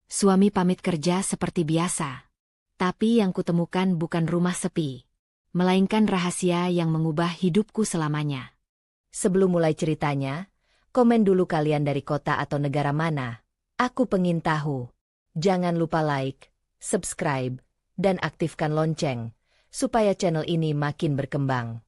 Suami pamit kerja seperti biasa. Tapi yang kutemukan bukan rumah sepi, melainkan rahasia yang mengubah hidupku selamanya. Sebelum mulai ceritanya, komen dulu kalian dari kota atau negara mana. Aku pengen tahu. Jangan lupa like, subscribe, dan aktifkan lonceng, supaya channel ini makin berkembang.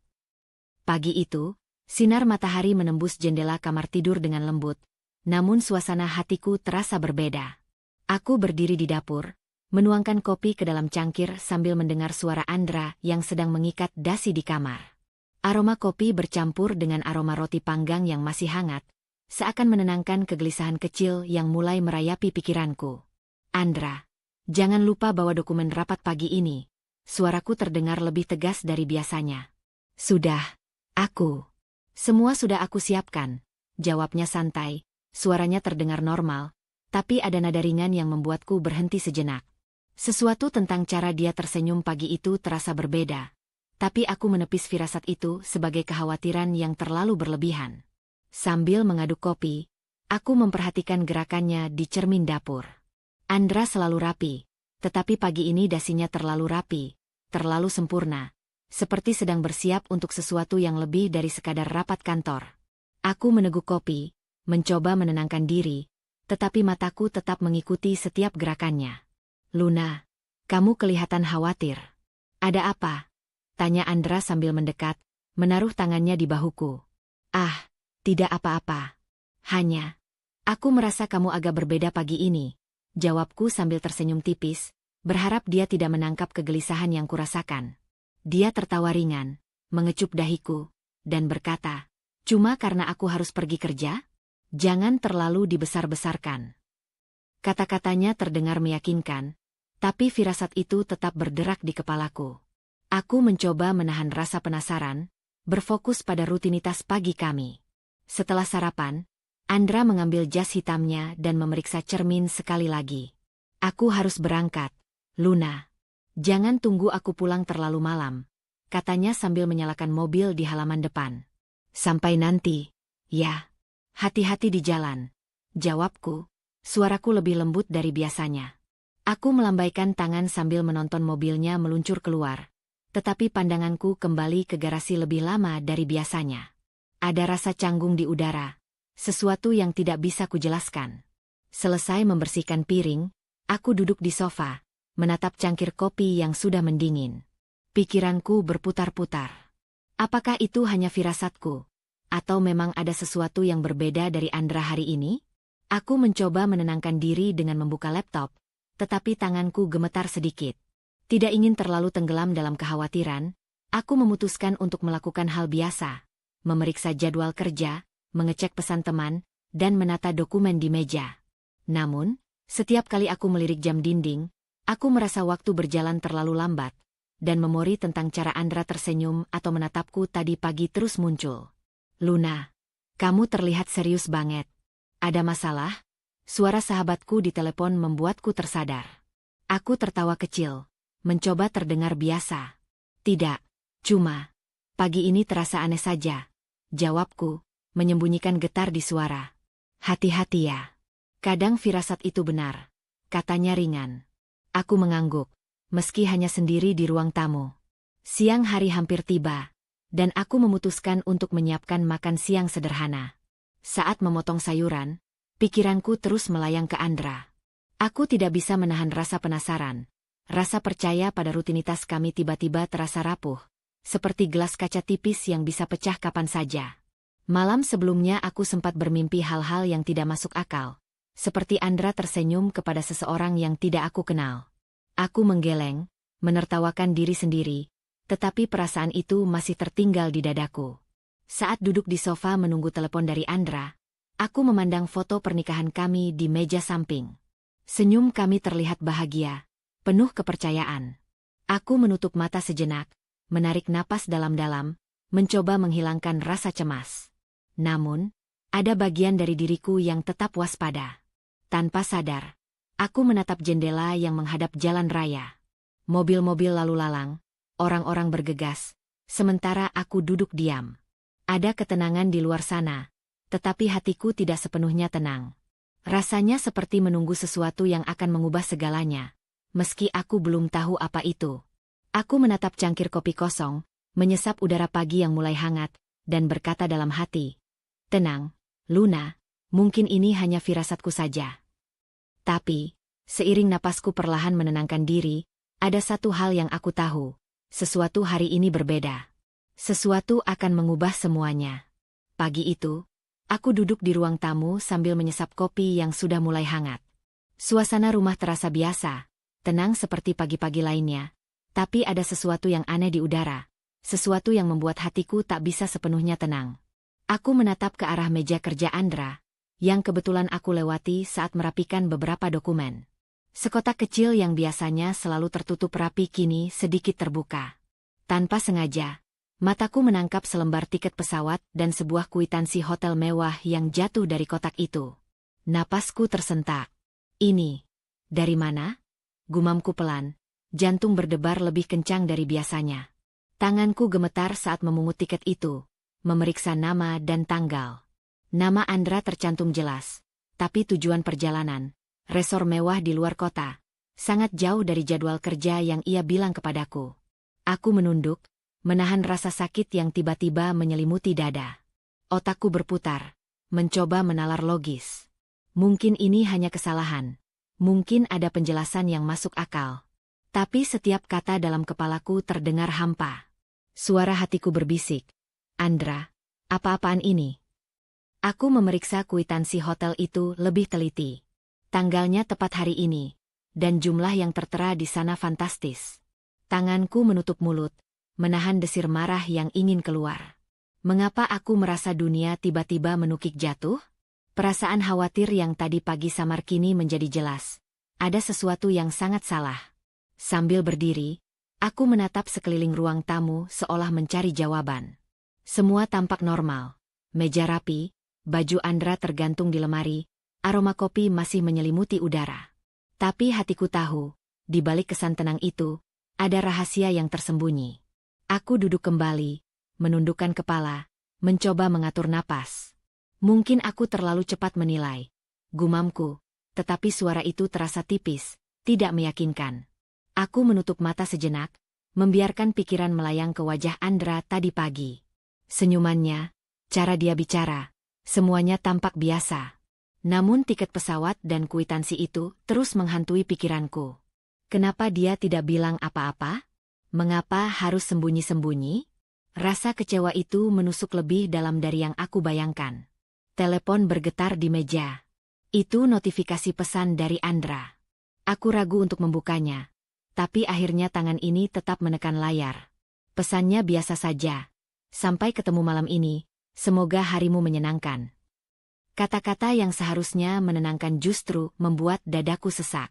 Pagi itu, sinar matahari menembus jendela kamar tidur dengan lembut, namun suasana hatiku terasa berbeda. Aku berdiri di dapur, menuangkan kopi ke dalam cangkir sambil mendengar suara Andra yang sedang mengikat dasi di kamar. Aroma kopi bercampur dengan aroma roti panggang yang masih hangat, seakan menenangkan kegelisahan kecil yang mulai merayapi pikiranku. Andra, jangan lupa bawa dokumen rapat pagi ini. Suaraku terdengar lebih tegas dari biasanya. Sudah, aku. Semua sudah aku siapkan, jawabnya santai, suaranya terdengar normal, tapi ada nada ringan yang membuatku berhenti sejenak. Sesuatu tentang cara dia tersenyum pagi itu terasa berbeda, tapi aku menepis firasat itu sebagai kekhawatiran yang terlalu berlebihan. Sambil mengaduk kopi, aku memperhatikan gerakannya di cermin dapur. Andra selalu rapi, tetapi pagi ini dasinya terlalu rapi, terlalu sempurna, seperti sedang bersiap untuk sesuatu yang lebih dari sekadar rapat kantor. Aku meneguk kopi, mencoba menenangkan diri, tetapi mataku tetap mengikuti setiap gerakannya. Luna, kamu kelihatan khawatir. Ada apa? Tanya Andra sambil mendekat, menaruh tangannya di bahuku. Ah, tidak apa-apa. Hanya, aku merasa kamu agak berbeda pagi ini, jawabku sambil tersenyum tipis, berharap dia tidak menangkap kegelisahan yang kurasakan. Dia tertawa ringan, mengecup dahiku, dan berkata, cuma karena aku harus pergi kerja? Jangan terlalu dibesar-besarkan. Kata-katanya terdengar meyakinkan, tapi firasat itu tetap berderak di kepalaku. Aku mencoba menahan rasa penasaran, berfokus pada rutinitas pagi kami. Setelah sarapan, Andra mengambil jas hitamnya dan memeriksa cermin sekali lagi. Aku harus berangkat, Luna. Jangan tunggu aku pulang terlalu malam, katanya sambil menyalakan mobil di halaman depan. Sampai nanti, ya. Hati-hati di jalan, jawabku, suaraku lebih lembut dari biasanya. Aku melambaikan tangan sambil menonton mobilnya meluncur keluar, tetapi pandanganku kembali ke garasi lebih lama dari biasanya. Ada rasa canggung di udara, sesuatu yang tidak bisa kujelaskan. Selesai membersihkan piring, aku duduk di sofa, menatap cangkir kopi yang sudah mendingin. Pikiranku berputar-putar. Apakah itu hanya firasatku? Atau memang ada sesuatu yang berbeda dari Andra hari ini? Aku mencoba menenangkan diri dengan membuka laptop, tetapi tanganku gemetar sedikit. Tidak ingin terlalu tenggelam dalam kekhawatiran, aku memutuskan untuk melakukan hal biasa, memeriksa jadwal kerja, mengecek pesan teman, dan menata dokumen di meja. Namun, setiap kali aku melirik jam dinding, aku merasa waktu berjalan terlalu lambat, dan memori tentang cara Andra tersenyum atau menatapku tadi pagi terus muncul. Luna, kamu terlihat serius banget. Ada masalah? Suara sahabatku di telepon membuatku tersadar. Aku tertawa kecil, mencoba terdengar biasa. Tidak, cuma, pagi ini terasa aneh saja, jawabku, menyembunyikan getar di suara. Hati-hati ya. Kadang firasat itu benar, katanya ringan. Aku mengangguk, meski hanya sendiri di ruang tamu. Siang hari hampir tiba, dan aku memutuskan untuk menyiapkan makan siang sederhana. Saat memotong sayuran, pikiranku terus melayang ke Andra. Aku tidak bisa menahan rasa penasaran. Rasa percaya pada rutinitas kami tiba-tiba terasa rapuh, seperti gelas kaca tipis yang bisa pecah kapan saja. Malam sebelumnya aku sempat bermimpi hal-hal yang tidak masuk akal, seperti Andra tersenyum kepada seseorang yang tidak aku kenal. Aku menggeleng, menertawakan diri sendiri, tetapi perasaan itu masih tertinggal di dadaku. Saat duduk di sofa menunggu telepon dari Andra, aku memandang foto pernikahan kami di meja samping. Senyum kami terlihat bahagia, penuh kepercayaan. Aku menutup mata sejenak, menarik napas dalam-dalam, mencoba menghilangkan rasa cemas. Namun, ada bagian dari diriku yang tetap waspada. Tanpa sadar, aku menatap jendela yang menghadap jalan raya. Mobil-mobil lalu lalang, orang-orang bergegas, sementara aku duduk diam. Ada ketenangan di luar sana, tetapi hatiku tidak sepenuhnya tenang. Rasanya seperti menunggu sesuatu yang akan mengubah segalanya, meski aku belum tahu apa itu. Aku menatap cangkir kopi kosong, menyesap udara pagi yang mulai hangat, dan berkata dalam hati, "Tenang, Luna, mungkin ini hanya firasatku saja." Tapi, seiring napasku perlahan menenangkan diri, ada satu hal yang aku tahu, sesuatu hari ini berbeda. Sesuatu akan mengubah semuanya. Pagi itu, aku duduk di ruang tamu sambil menyesap kopi yang sudah mulai hangat. Suasana rumah terasa biasa, tenang seperti pagi-pagi lainnya, tapi ada sesuatu yang aneh di udara, sesuatu yang membuat hatiku tak bisa sepenuhnya tenang. Aku menatap ke arah meja kerja Andra, yang kebetulan aku lewati saat merapikan beberapa dokumen. Sekotak kecil yang biasanya selalu tertutup rapi kini sedikit terbuka. Tanpa sengaja, mataku menangkap selembar tiket pesawat dan sebuah kwitansi hotel mewah yang jatuh dari kotak itu. Napasku tersentak. "Ini, dari mana?" Gumamku pelan, jantung berdebar lebih kencang dari biasanya. Tanganku gemetar saat memungut tiket itu, memeriksa nama dan tanggal. Nama Andra tercantum jelas, tapi tujuan perjalanan, resor mewah di luar kota, sangat jauh dari jadwal kerja yang ia bilang kepadaku. Aku menunduk, menahan rasa sakit yang tiba-tiba menyelimuti dada. Otakku berputar, mencoba menalar logis. Mungkin ini hanya kesalahan. Mungkin ada penjelasan yang masuk akal. Tapi setiap kata dalam kepalaku terdengar hampa. Suara hatiku berbisik, "Andra, apa-apaan ini?" Aku memeriksa kwitansi hotel itu lebih teliti. Tanggalnya tepat hari ini, dan jumlah yang tertera di sana fantastis. Tanganku menutup mulut, menahan desir marah yang ingin keluar. Mengapa aku merasa dunia tiba-tiba menukik jatuh? Perasaan khawatir yang tadi pagi samar kini menjadi jelas. Ada sesuatu yang sangat salah. Sambil berdiri, aku menatap sekeliling ruang tamu seolah mencari jawaban. Semua tampak normal. Meja rapi, baju Andra tergantung di lemari, aroma kopi masih menyelimuti udara. Tapi hatiku tahu, di balik kesan tenang itu, ada rahasia yang tersembunyi. Aku duduk kembali, menundukkan kepala, mencoba mengatur napas. Mungkin aku terlalu cepat menilai, gumamku, tetapi suara itu terasa tipis, tidak meyakinkan. Aku menutup mata sejenak, membiarkan pikiran melayang ke wajah Andra tadi pagi. Senyumannya, cara dia bicara, semuanya tampak biasa. Namun tiket pesawat dan kwitansi itu terus menghantui pikiranku. Kenapa dia tidak bilang apa-apa? Mengapa harus sembunyi-sembunyi? Rasa kecewa itu menusuk lebih dalam dari yang aku bayangkan. Telepon bergetar di meja. Itu notifikasi pesan dari Andra. Aku ragu untuk membukanya. Tapi akhirnya tangan ini tetap menekan layar. Pesannya biasa saja. "Sampai ketemu malam ini, semoga harimu menyenangkan." Kata-kata yang seharusnya menenangkan justru membuat dadaku sesak.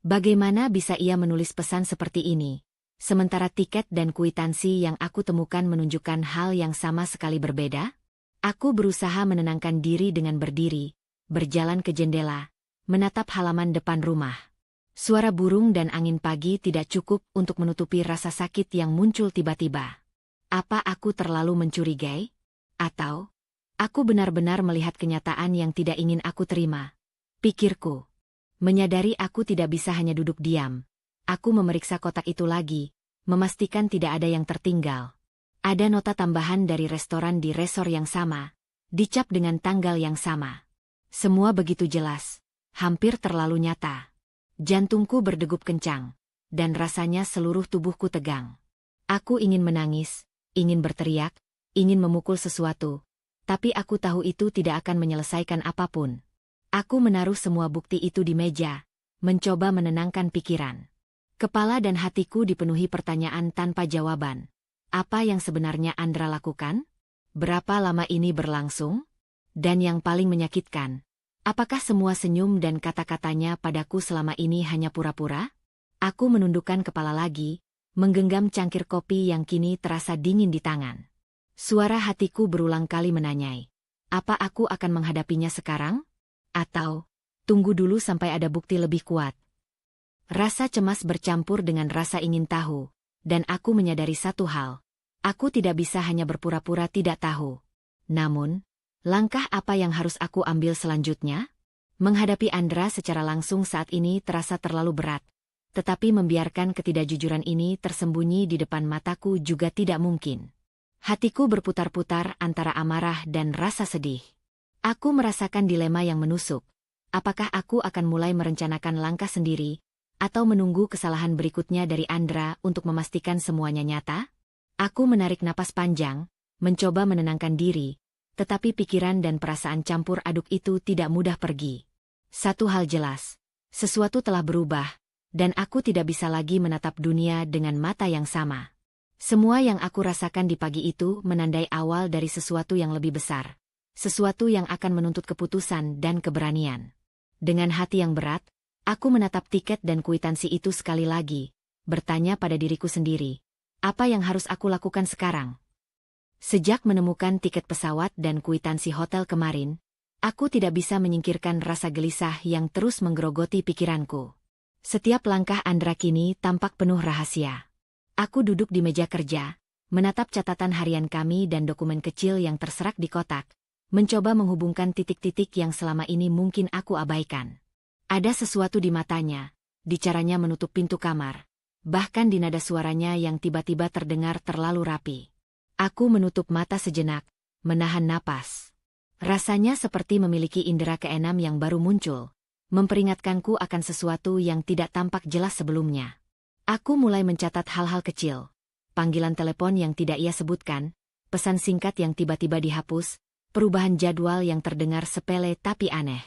Bagaimana bisa ia menulis pesan seperti ini? Sementara tiket dan kwitansi yang aku temukan menunjukkan hal yang sama sekali berbeda? Aku berusaha menenangkan diri dengan berdiri, berjalan ke jendela, menatap halaman depan rumah. Suara burung dan angin pagi tidak cukup untuk menutupi rasa sakit yang muncul tiba-tiba. Apa aku terlalu mencurigai? Atau aku benar-benar melihat kenyataan yang tidak ingin aku terima? Pikirku. Menyadari aku tidak bisa hanya duduk diam. Aku memeriksa kotak itu lagi, memastikan tidak ada yang tertinggal. Ada nota tambahan dari restoran di resor yang sama, dicap dengan tanggal yang sama. Semua begitu jelas, hampir terlalu nyata. Jantungku berdegup kencang, dan rasanya seluruh tubuhku tegang. Aku ingin menangis, ingin berteriak, ingin memukul sesuatu, tapi aku tahu itu tidak akan menyelesaikan apapun. Aku menaruh semua bukti itu di meja, mencoba menenangkan pikiran. Kepala dan hatiku dipenuhi pertanyaan tanpa jawaban. Apa yang sebenarnya Andra lakukan? Berapa lama ini berlangsung? Dan yang paling menyakitkan, apakah semua senyum dan kata-katanya padaku selama ini hanya pura-pura? Aku menundukkan kepala lagi, menggenggam cangkir kopi yang kini terasa dingin di tangan. Suara hatiku berulang kali menanyai, apa aku akan menghadapinya sekarang? Atau, tunggu dulu sampai ada bukti lebih kuat? Rasa cemas bercampur dengan rasa ingin tahu, dan aku menyadari satu hal. Aku tidak bisa hanya berpura-pura tidak tahu. Namun, langkah apa yang harus aku ambil selanjutnya? Menghadapi Andra secara langsung saat ini terasa terlalu berat. Tetapi membiarkan ketidakjujuran ini tersembunyi di depan mataku juga tidak mungkin. Hatiku berputar-putar antara amarah dan rasa sedih. Aku merasakan dilema yang menusuk. Apakah aku akan mulai merencanakan langkah sendiri, atau menunggu kesalahan berikutnya dari Andra untuk memastikan semuanya nyata? Aku menarik napas panjang, mencoba menenangkan diri, tetapi pikiran dan perasaan campur aduk itu tidak mudah pergi. Satu hal jelas, sesuatu telah berubah, dan aku tidak bisa lagi menatap dunia dengan mata yang sama. Semua yang aku rasakan di pagi itu menandai awal dari sesuatu yang lebih besar, sesuatu yang akan menuntut keputusan dan keberanian. Dengan hati yang berat, aku menatap tiket dan kwitansi itu sekali lagi, bertanya pada diriku sendiri, apa yang harus aku lakukan sekarang? Sejak menemukan tiket pesawat dan kwitansi hotel kemarin, aku tidak bisa menyingkirkan rasa gelisah yang terus menggerogoti pikiranku. Setiap langkah Andra kini tampak penuh rahasia. Aku duduk di meja kerja, menatap catatan harian kami dan dokumen kecil yang terserak di kotak, mencoba menghubungkan titik-titik yang selama ini mungkin aku abaikan. Ada sesuatu di matanya, di caranya menutup pintu kamar, bahkan di nada suaranya yang tiba-tiba terdengar terlalu rapi. Aku menutup mata sejenak, menahan napas. Rasanya seperti memiliki indera keenam yang baru muncul, memperingatkanku akan sesuatu yang tidak tampak jelas sebelumnya. Aku mulai mencatat hal-hal kecil, panggilan telepon yang tidak ia sebutkan, pesan singkat yang tiba-tiba dihapus, perubahan jadwal yang terdengar sepele tapi aneh.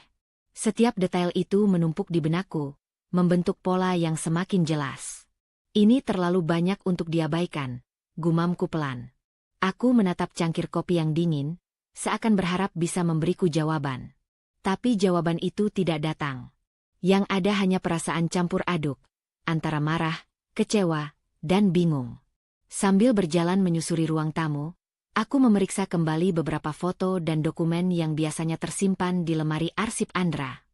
Setiap detail itu menumpuk di benakku, membentuk pola yang semakin jelas. Ini terlalu banyak untuk diabaikan, gumamku pelan. Aku menatap cangkir kopi yang dingin, seakan berharap bisa memberiku jawaban. Tapi jawaban itu tidak datang. Yang ada hanya perasaan campur aduk, antara marah, kecewa, dan bingung. Sambil berjalan menyusuri ruang tamu, aku memeriksa kembali beberapa foto dan dokumen yang biasanya tersimpan di lemari arsip Andra.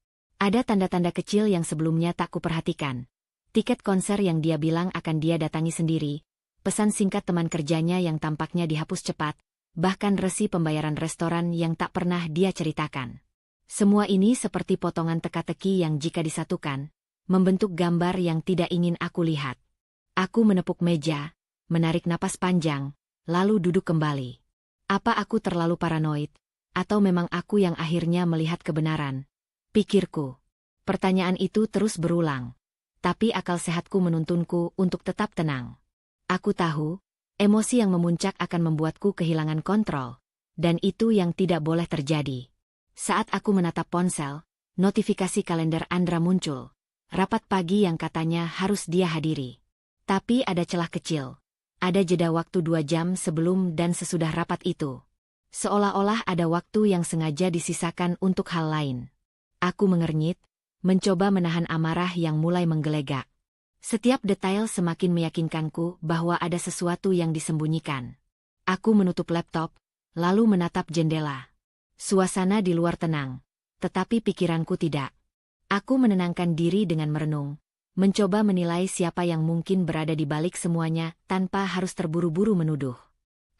Ada tanda-tanda kecil yang sebelumnya tak kuperhatikan. Tiket konser yang dia bilang akan dia datangi sendiri, pesan singkat teman kerjanya yang tampaknya dihapus cepat, bahkan resi pembayaran restoran yang tak pernah dia ceritakan. Semua ini seperti potongan teka-teki yang jika disatukan, membentuk gambar yang tidak ingin aku lihat. Aku menepuk meja, menarik napas panjang, lalu duduk kembali. Apa aku terlalu paranoid, atau memang aku yang akhirnya melihat kebenaran? Pikirku. Pertanyaan itu terus berulang, tapi akal sehatku menuntunku untuk tetap tenang. Aku tahu, emosi yang memuncak akan membuatku kehilangan kontrol, dan itu yang tidak boleh terjadi. Saat aku menatap ponsel, notifikasi kalender Andra muncul, rapat pagi yang katanya harus dia hadiri. Tapi ada celah kecil. Ada jeda waktu 2 jam sebelum dan sesudah rapat itu. Seolah-olah ada waktu yang sengaja disisakan untuk hal lain. Aku mengernyit, mencoba menahan amarah yang mulai menggelegak. Setiap detail semakin meyakinkanku bahwa ada sesuatu yang disembunyikan. Aku menutup laptop, lalu menatap jendela. Suasana di luar tenang, tetapi pikiranku tidak. Aku menenangkan diri dengan merenung, mencoba menilai siapa yang mungkin berada di balik semuanya tanpa harus terburu-buru menuduh.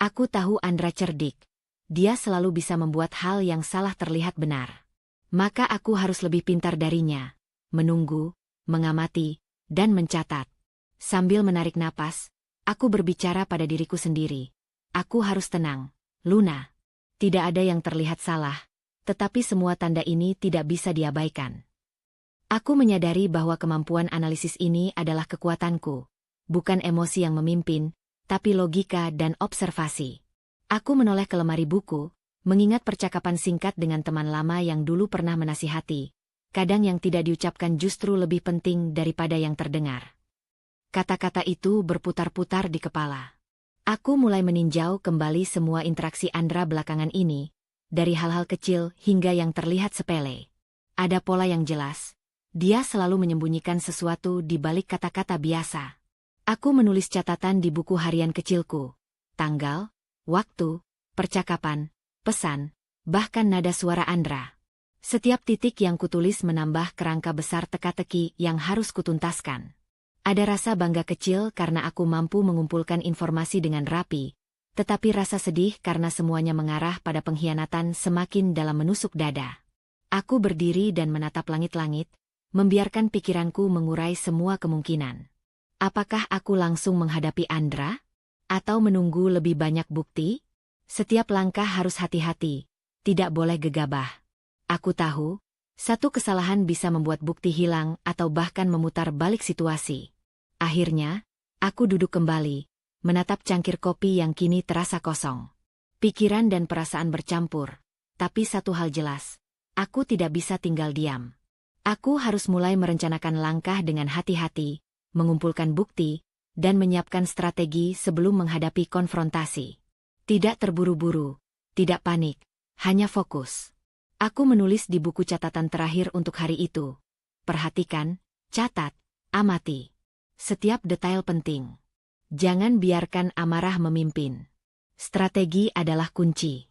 Aku tahu Andra cerdik. Dia selalu bisa membuat hal yang salah terlihat benar. Maka aku harus lebih pintar darinya, menunggu, mengamati, dan mencatat. Sambil menarik napas, aku berbicara pada diriku sendiri. Aku harus tenang, Luna. Tidak ada yang terlihat salah, tetapi semua tanda ini tidak bisa diabaikan. Aku menyadari bahwa kemampuan analisis ini adalah kekuatanku, bukan emosi yang memimpin, tapi logika dan observasi. Aku menoleh ke lemari buku, mengingat percakapan singkat dengan teman lama yang dulu pernah menasihati. Kadang yang tidak diucapkan justru lebih penting daripada yang terdengar. Kata-kata itu berputar-putar di kepala. Aku mulai meninjau kembali semua interaksi Andra belakangan ini, dari hal-hal kecil hingga yang terlihat sepele. Ada pola yang jelas. Dia selalu menyembunyikan sesuatu di balik kata-kata biasa. Aku menulis catatan di buku harian kecilku. Tanggal, waktu, percakapan, pesan, bahkan nada suara Andra. Setiap titik yang kutulis menambah kerangka besar teka-teki yang harus kutuntaskan. Ada rasa bangga kecil karena aku mampu mengumpulkan informasi dengan rapi, tetapi rasa sedih karena semuanya mengarah pada pengkhianatan semakin dalam menusuk dada. Aku berdiri dan menatap langit-langit, membiarkan pikiranku mengurai semua kemungkinan. Apakah aku langsung menghadapi Andra? Atau menunggu lebih banyak bukti? Setiap langkah harus hati-hati, tidak boleh gegabah. Aku tahu, satu kesalahan bisa membuat bukti hilang atau bahkan memutar balik situasi. Akhirnya, aku duduk kembali, menatap cangkir kopi yang kini terasa kosong. Pikiran dan perasaan bercampur, tapi satu hal jelas, aku tidak bisa tinggal diam. Aku harus mulai merencanakan langkah dengan hati-hati, mengumpulkan bukti, dan menyiapkan strategi sebelum menghadapi konfrontasi. Tidak terburu-buru, tidak panik, hanya fokus. Aku menulis di buku catatan terakhir untuk hari itu. Perhatikan, catat, amati. Setiap detail penting. Jangan biarkan amarah memimpin. Strategi adalah kunci.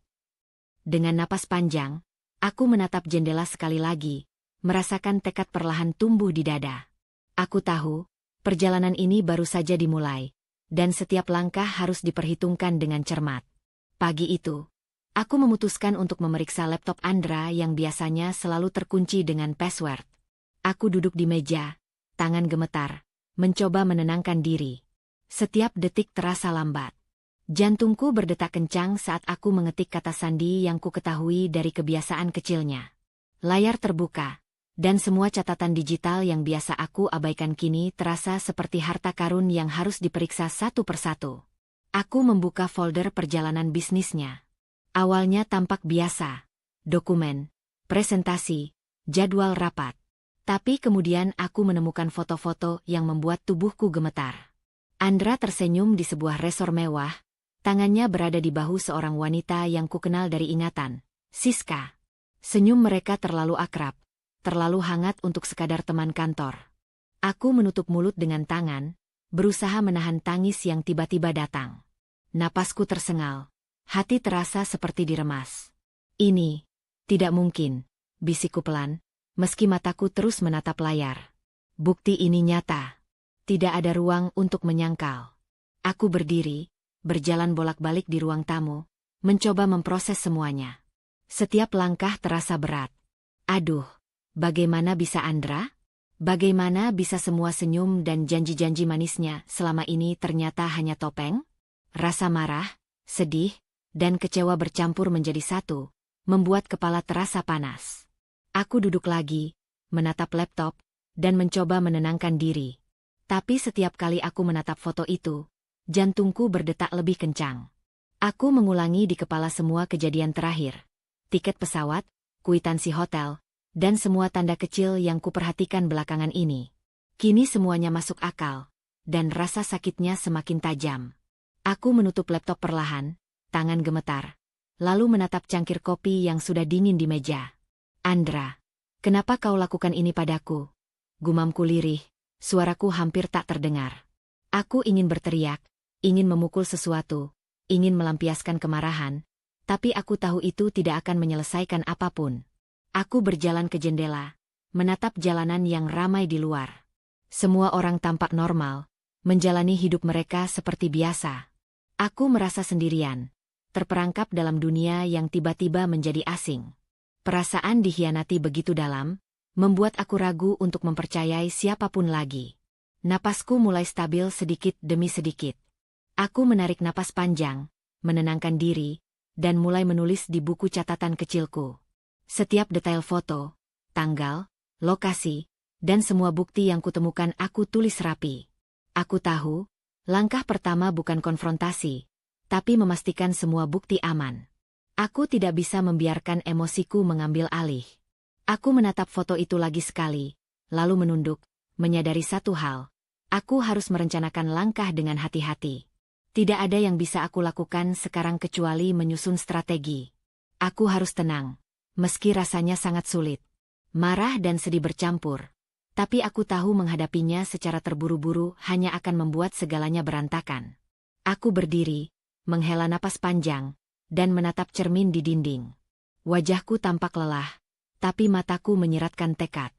Dengan napas panjang, aku menatap jendela sekali lagi, merasakan tekad perlahan tumbuh di dada. Aku tahu, perjalanan ini baru saja dimulai, dan setiap langkah harus diperhitungkan dengan cermat. Pagi itu, aku memutuskan untuk memeriksa laptop Andra yang biasanya selalu terkunci dengan password. Aku duduk di meja, tangan gemetar, mencoba menenangkan diri. Setiap detik terasa lambat. Jantungku berdetak kencang saat aku mengetik kata sandi yang ku ketahui dari kebiasaan kecilnya. Layar terbuka, dan semua catatan digital yang biasa aku abaikan kini terasa seperti harta karun yang harus diperiksa satu persatu. Aku membuka folder perjalanan bisnisnya. Awalnya tampak biasa, dokumen, presentasi, jadwal rapat. Tapi kemudian aku menemukan foto-foto yang membuat tubuhku gemetar. Andra tersenyum di sebuah resor mewah, tangannya berada di bahu seorang wanita yang kukenal dari ingatan, Siska. Senyum mereka terlalu akrab, terlalu hangat untuk sekadar teman kantor. Aku menutup mulut dengan tangan, berusaha menahan tangis yang tiba-tiba datang. Napasku tersengal, hati terasa seperti diremas. Ini, tidak mungkin, bisikku pelan, meski mataku terus menatap layar. Bukti ini nyata. Tidak ada ruang untuk menyangkal. Aku berdiri, berjalan bolak-balik di ruang tamu, mencoba memproses semuanya. Setiap langkah terasa berat. Aduh, bagaimana bisa Andra? Bagaimana bisa semua senyum dan janji-janji manisnya selama ini ternyata hanya topeng? Rasa marah, sedih, dan kecewa bercampur menjadi satu, membuat kepala terasa panas. Aku duduk lagi, menatap laptop, dan mencoba menenangkan diri. Tapi setiap kali aku menatap foto itu, jantungku berdetak lebih kencang. Aku mengulangi di kepala semua kejadian terakhir. Tiket pesawat, kwitansi hotel, dan semua tanda kecil yang kuperhatikan belakangan ini. Kini semuanya masuk akal, dan rasa sakitnya semakin tajam. Aku menutup laptop perlahan, tangan gemetar, lalu menatap cangkir kopi yang sudah dingin di meja. Andra, kenapa kau lakukan ini padaku? Gumamku lirih, suaraku hampir tak terdengar. Aku ingin berteriak, ingin memukul sesuatu, ingin melampiaskan kemarahan, tapi aku tahu itu tidak akan menyelesaikan apapun. Aku berjalan ke jendela, menatap jalanan yang ramai di luar. Semua orang tampak normal, menjalani hidup mereka seperti biasa. Aku merasa sendirian, terperangkap dalam dunia yang tiba-tiba menjadi asing. Perasaan dikhianati begitu dalam, membuat aku ragu untuk mempercayai siapapun lagi. Napasku mulai stabil sedikit demi sedikit. Aku menarik napas panjang, menenangkan diri, dan mulai menulis di buku catatan kecilku. Setiap detail foto, tanggal, lokasi, dan semua bukti yang kutemukan aku tulis rapi. Aku tahu, langkah pertama bukan konfrontasi, tapi memastikan semua bukti aman. Aku tidak bisa membiarkan emosiku mengambil alih. Aku menatap foto itu lagi sekali, lalu menunduk, menyadari satu hal. Aku harus merencanakan langkah dengan hati-hati. Tidak ada yang bisa aku lakukan sekarang kecuali menyusun strategi. Aku harus tenang. Meski rasanya sangat sulit. Marah dan sedih bercampur. Tapi aku tahu menghadapinya secara terburu-buru hanya akan membuat segalanya berantakan. Aku berdiri, menghela napas panjang, dan menatap cermin di dinding. Wajahku tampak lelah, tapi mataku menyiratkan tekad.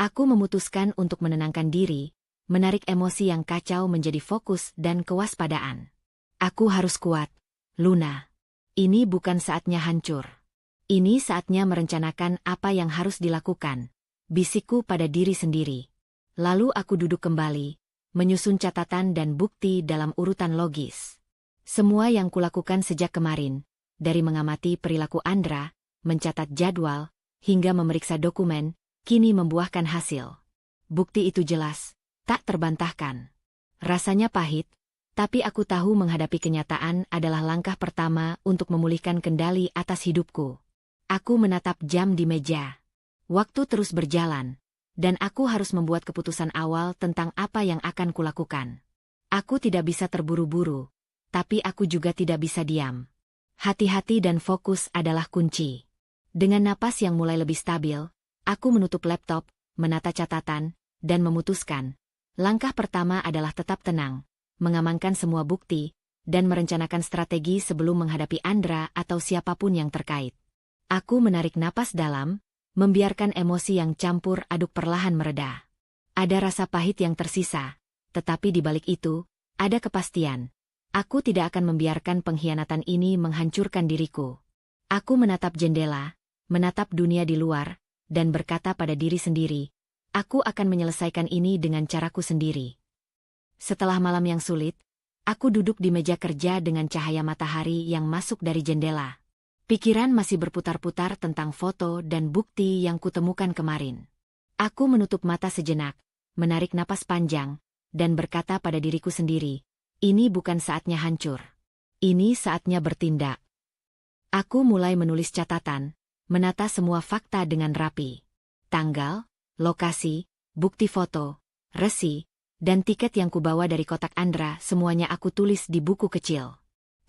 Aku memutuskan untuk menenangkan diri, menarik emosi yang kacau menjadi fokus dan kewaspadaan. Aku harus kuat, Luna. Ini bukan saatnya hancur. Ini saatnya merencanakan apa yang harus dilakukan, bisikku pada diri sendiri. Lalu aku duduk kembali, menyusun catatan dan bukti dalam urutan logis. Semua yang kulakukan sejak kemarin, dari mengamati perilaku Andra, mencatat jadwal, hingga memeriksa dokumen, kini membuahkan hasil. Bukti itu jelas, tak terbantahkan. Rasanya pahit, tapi aku tahu menghadapi kenyataan adalah langkah pertama untuk memulihkan kendali atas hidupku. Aku menatap jam di meja. Waktu terus berjalan, dan aku harus membuat keputusan awal tentang apa yang akan kulakukan. Aku tidak bisa terburu-buru, tapi aku juga tidak bisa diam. Hati-hati dan fokus adalah kunci. Dengan napas yang mulai lebih stabil, aku menutup laptop, menata catatan, dan memutuskan. Langkah pertama adalah tetap tenang, mengamankan semua bukti, dan merencanakan strategi sebelum menghadapi Andra atau siapapun yang terkait. Aku menarik napas dalam, membiarkan emosi yang campur aduk perlahan mereda. Ada rasa pahit yang tersisa, tetapi di balik itu, ada kepastian. Aku tidak akan membiarkan pengkhianatan ini menghancurkan diriku. Aku menatap jendela, menatap dunia di luar, dan berkata pada diri sendiri, aku akan menyelesaikan ini dengan caraku sendiri. Setelah malam yang sulit, aku duduk di meja kerja dengan cahaya matahari yang masuk dari jendela. Pikiran masih berputar-putar tentang foto dan bukti yang kutemukan kemarin. Aku menutup mata sejenak, menarik napas panjang, dan berkata pada diriku sendiri, ini bukan saatnya hancur. Ini saatnya bertindak. Aku mulai menulis catatan, menata semua fakta dengan rapi. Tanggal, lokasi, bukti foto, resi, dan tiket yang kubawa dari kotak Andra semuanya aku tulis di buku kecil.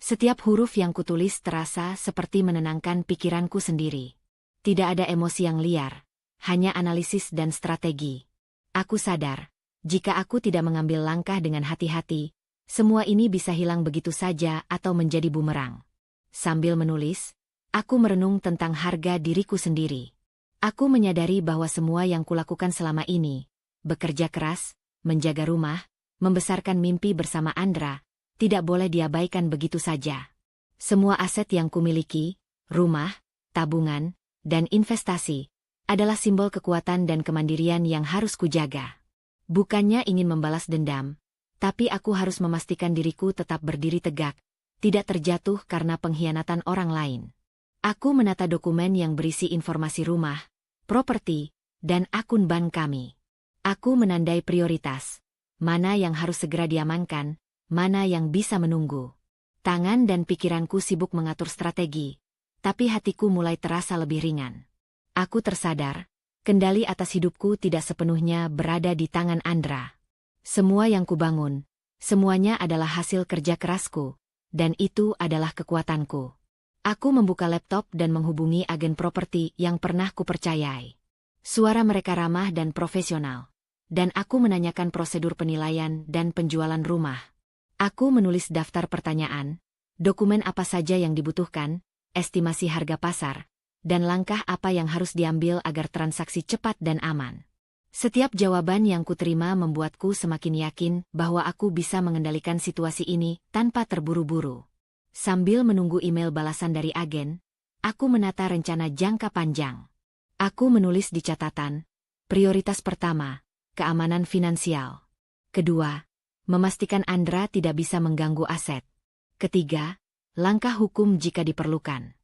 Setiap huruf yang kutulis terasa seperti menenangkan pikiranku sendiri. Tidak ada emosi yang liar, hanya analisis dan strategi. Aku sadar, jika aku tidak mengambil langkah dengan hati-hati, semua ini bisa hilang begitu saja atau menjadi bumerang. Sambil menulis, aku merenung tentang harga diriku sendiri. Aku menyadari bahwa semua yang kulakukan selama ini, bekerja keras, menjaga rumah, membesarkan mimpi bersama Andra, tidak boleh diabaikan begitu saja. Semua aset yang kumiliki, rumah, tabungan, dan investasi, adalah simbol kekuatan dan kemandirian yang harus kujaga. Bukannya ingin membalas dendam, tapi aku harus memastikan diriku tetap berdiri tegak, tidak terjatuh karena pengkhianatan orang lain. Aku menata dokumen yang berisi informasi rumah, properti, dan akun bank kami. Aku menandai prioritas, mana yang harus segera diamankan, mana yang bisa menunggu. Tangan dan pikiranku sibuk mengatur strategi, tapi hatiku mulai terasa lebih ringan. Aku tersadar, kendali atas hidupku tidak sepenuhnya berada di tangan Andra. Semua yang kubangun, semuanya adalah hasil kerja kerasku, dan itu adalah kekuatanku. Aku membuka laptop dan menghubungi agen properti yang pernah kupercayai. Suara mereka ramah dan profesional, dan aku menanyakan prosedur penilaian dan penjualan rumah. Aku menulis daftar pertanyaan, dokumen apa saja yang dibutuhkan, estimasi harga pasar, dan langkah apa yang harus diambil agar transaksi cepat dan aman. Setiap jawaban yang kuterima membuatku semakin yakin bahwa aku bisa mengendalikan situasi ini tanpa terburu-buru. Sambil menunggu email balasan dari agen, aku menata rencana jangka panjang. Aku menulis di catatan, prioritas pertama, keamanan finansial. Kedua, memastikan Andra tidak bisa mengganggu aset. Ketiga, langkah hukum jika diperlukan.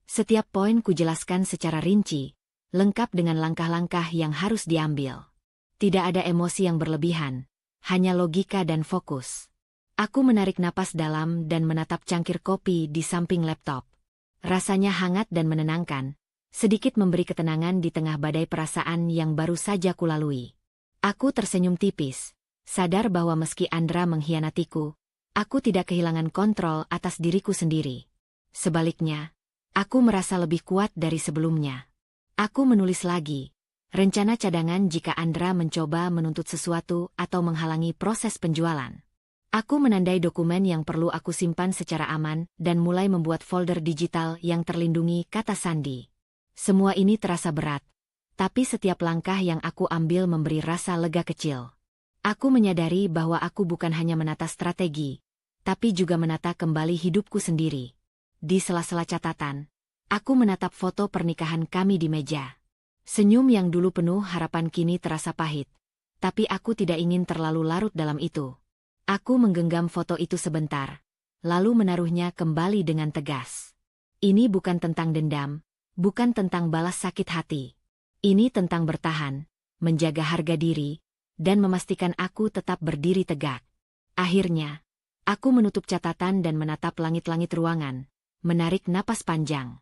Setiap poin kujelaskan secara rinci, lengkap dengan langkah-langkah yang harus diambil. Tidak ada emosi yang berlebihan, hanya logika dan fokus. Aku menarik napas dalam dan menatap cangkir kopi di samping laptop. Rasanya hangat dan menenangkan, sedikit memberi ketenangan di tengah badai perasaan yang baru saja kulalui. Aku tersenyum tipis, sadar bahwa meski Andra mengkhianatiku, aku tidak kehilangan kontrol atas diriku sendiri. Sebaliknya, aku merasa lebih kuat dari sebelumnya. Aku menulis lagi, rencana cadangan jika Andra mencoba menuntut sesuatu atau menghalangi proses penjualan. Aku menandai dokumen yang perlu aku simpan secara aman dan mulai membuat folder digital yang terlindungi kata sandi. Semua ini terasa berat, tapi setiap langkah yang aku ambil memberi rasa lega kecil. Aku menyadari bahwa aku bukan hanya menata strategi, tapi juga menata kembali hidupku sendiri. Di sela-sela catatan, Aku menatap foto pernikahan kami di meja. Senyum yang dulu penuh harapan kini terasa pahit. Tapi aku tidak ingin terlalu larut dalam itu. Aku menggenggam foto itu sebentar, lalu menaruhnya kembali dengan tegas. Ini bukan tentang dendam, bukan tentang balas sakit hati. Ini tentang bertahan, menjaga harga diri, dan memastikan aku tetap berdiri tegak. Akhirnya, aku menutup catatan dan menatap langit-langit ruangan, menarik napas panjang.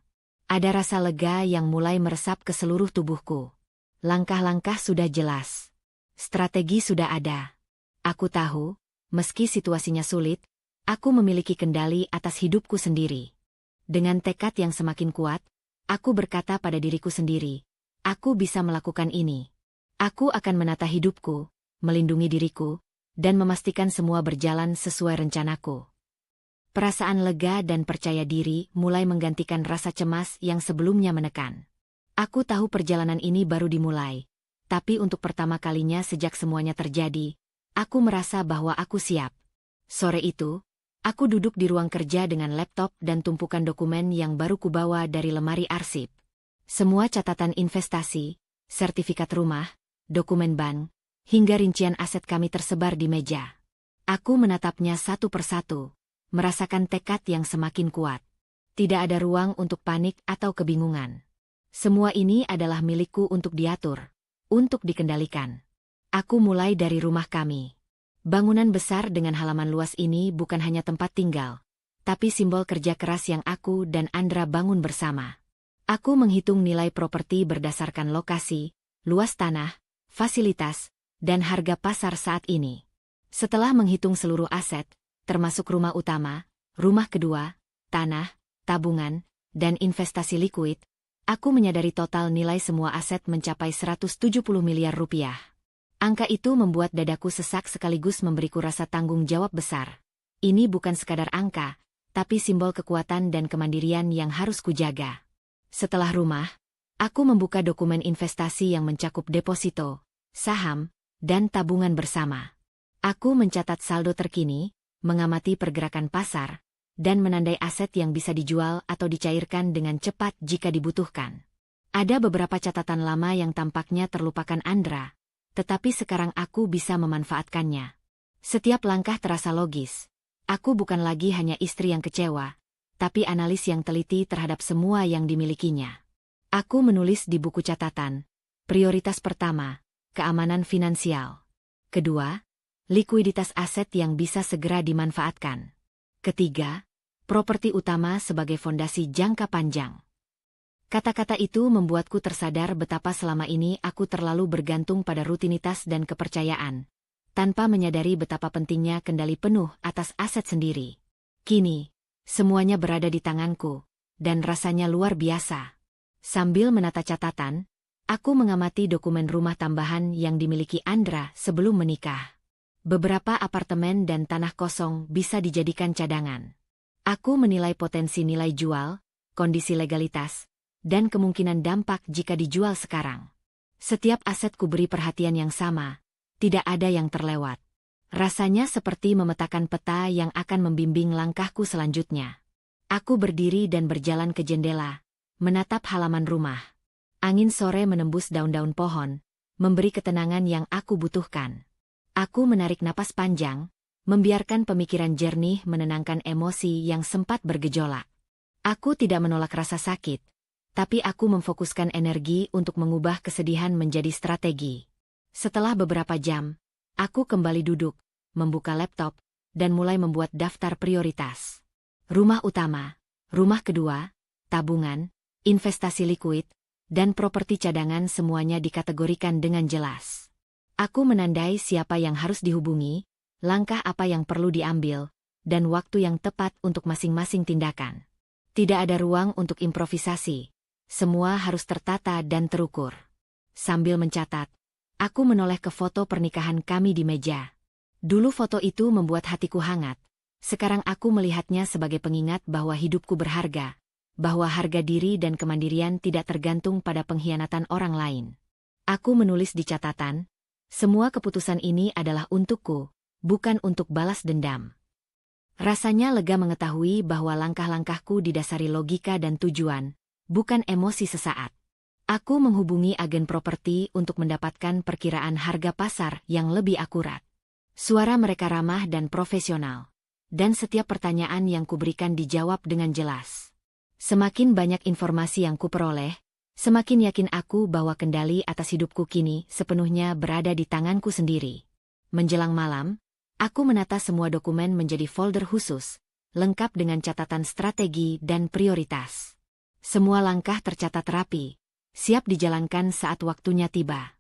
Ada rasa lega yang mulai meresap ke seluruh tubuhku. Langkah-langkah sudah jelas. Strategi sudah ada. Aku tahu, meski situasinya sulit, aku memiliki kendali atas hidupku sendiri. Dengan tekad yang semakin kuat, aku berkata pada diriku sendiri, aku bisa melakukan ini. Aku akan menata hidupku, melindungi diriku, dan memastikan semua berjalan sesuai rencanaku. Perasaan lega dan percaya diri mulai menggantikan rasa cemas yang sebelumnya menekan. Aku tahu perjalanan ini baru dimulai, tapi untuk pertama kalinya sejak semuanya terjadi, aku merasa bahwa aku siap. Sore itu, aku duduk di ruang kerja dengan laptop dan tumpukan dokumen yang baru kubawa dari lemari arsip. Semua catatan investasi, sertifikat rumah, dokumen bank, hingga rincian aset kami tersebar di meja. Aku menatapnya satu persatu, merasakan tekad yang semakin kuat. Tidak ada ruang untuk panik atau kebingungan. Semua ini adalah milikku untuk diatur, untuk dikendalikan. Aku mulai dari rumah kami. Bangunan besar dengan halaman luas ini bukan hanya tempat tinggal, tapi simbol kerja keras yang aku dan Andra bangun bersama. Aku menghitung nilai properti berdasarkan lokasi, luas tanah, fasilitas, dan harga pasar saat ini. Setelah menghitung seluruh aset, termasuk rumah utama, rumah kedua, tanah, tabungan, dan investasi likuid, aku menyadari total nilai semua aset mencapai 170 miliar rupiah. Angka itu membuat dadaku sesak sekaligus memberiku rasa tanggung jawab besar. Ini bukan sekadar angka, tapi simbol kekuatan dan kemandirian yang harus kujaga. Setelah rumah, aku membuka dokumen investasi yang mencakup deposito, saham, dan tabungan bersama. Aku mencatat saldo terkini, mengamati pergerakan pasar, dan menandai aset yang bisa dijual atau dicairkan dengan cepat jika dibutuhkan. Ada beberapa catatan lama yang tampaknya terlupakan Andra, tetapi sekarang aku bisa memanfaatkannya. Setiap langkah terasa logis. Aku bukan lagi hanya istri yang kecewa, tapi analis yang teliti terhadap semua yang dimilikinya. Aku menulis di buku catatan, prioritas pertama, keamanan finansial. Kedua, likuiditas aset yang bisa segera dimanfaatkan. Ketiga, properti utama sebagai fondasi jangka panjang. Kata-kata itu membuatku tersadar betapa selama ini aku terlalu bergantung pada rutinitas dan kepercayaan, tanpa menyadari betapa pentingnya kendali penuh atas aset sendiri. Kini, semuanya berada di tanganku, dan rasanya luar biasa. Sambil menata catatan, aku mengamati dokumen rumah tambahan yang dimiliki Andra sebelum menikah. Beberapa apartemen dan tanah kosong bisa dijadikan cadangan. Aku menilai potensi nilai jual, kondisi legalitas, dan kemungkinan dampak jika dijual sekarang. Setiap aset kuberi perhatian yang sama, tidak ada yang terlewat. Rasanya seperti memetakan peta yang akan membimbing langkahku selanjutnya. Aku berdiri dan berjalan ke jendela, menatap halaman rumah. Angin sore menembus daun-daun pohon, memberi ketenangan yang aku butuhkan. Aku menarik napas panjang, membiarkan pemikiran jernih menenangkan emosi yang sempat bergejolak. Aku tidak menolak rasa sakit, tapi aku memfokuskan energi untuk mengubah kesedihan menjadi strategi. Setelah beberapa jam, aku kembali duduk, membuka laptop, dan mulai membuat daftar prioritas. Rumah utama, rumah kedua, tabungan, investasi likuid, dan properti cadangan semuanya dikategorikan dengan jelas. Aku menandai siapa yang harus dihubungi, langkah apa yang perlu diambil, dan waktu yang tepat untuk masing-masing tindakan. Tidak ada ruang untuk improvisasi. Semua harus tertata dan terukur. Sambil mencatat, aku menoleh ke foto pernikahan kami di meja. Dulu foto itu membuat hatiku hangat. Sekarang aku melihatnya sebagai pengingat bahwa hidupku berharga, bahwa harga diri dan kemandirian tidak tergantung pada pengkhianatan orang lain. Aku menulis di catatan, semua keputusan ini adalah untukku, bukan untuk balas dendam. Rasanya lega mengetahui bahwa langkah-langkahku didasari logika dan tujuan, bukan emosi sesaat. Aku menghubungi agen properti untuk mendapatkan perkiraan harga pasar yang lebih akurat. Suara mereka ramah dan profesional. Dan setiap pertanyaan yang kuberikan dijawab dengan jelas. Semakin banyak informasi yang kuperoleh, semakin yakin aku bahwa kendali atas hidupku kini sepenuhnya berada di tanganku sendiri. Menjelang malam, aku menata semua dokumen menjadi folder khusus, lengkap dengan catatan strategi dan prioritas. Semua langkah tercatat rapi, siap dijalankan saat waktunya tiba.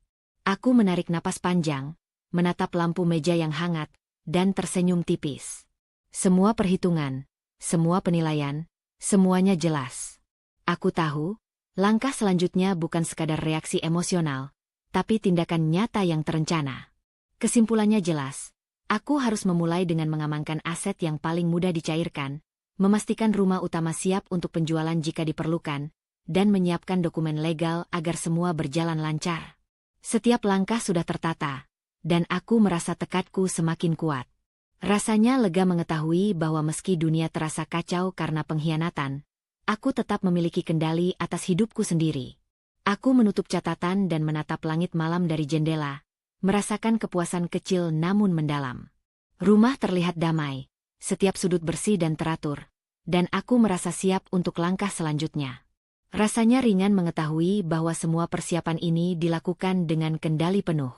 Aku menarik napas panjang, menatap lampu meja yang hangat, dan tersenyum tipis. Semua perhitungan, semua penilaian, semuanya jelas. Aku tahu, langkah selanjutnya bukan sekadar reaksi emosional, tapi tindakan nyata yang terencana. Kesimpulannya jelas, aku harus memulai dengan mengamankan aset yang paling mudah dicairkan, memastikan rumah utama siap untuk penjualan jika diperlukan, dan menyiapkan dokumen legal agar semua berjalan lancar. Setiap langkah sudah tertata, dan aku merasa tekadku semakin kuat. Rasanya lega mengetahui bahwa meski dunia terasa kacau karena pengkhianatan, aku tetap memiliki kendali atas hidupku sendiri. Aku menutup catatan dan menatap langit malam dari jendela, merasakan kepuasan kecil namun mendalam. Rumah terlihat damai, setiap sudut bersih dan teratur, dan aku merasa siap untuk langkah selanjutnya. Rasanya ringan mengetahui bahwa semua persiapan ini dilakukan dengan kendali penuh.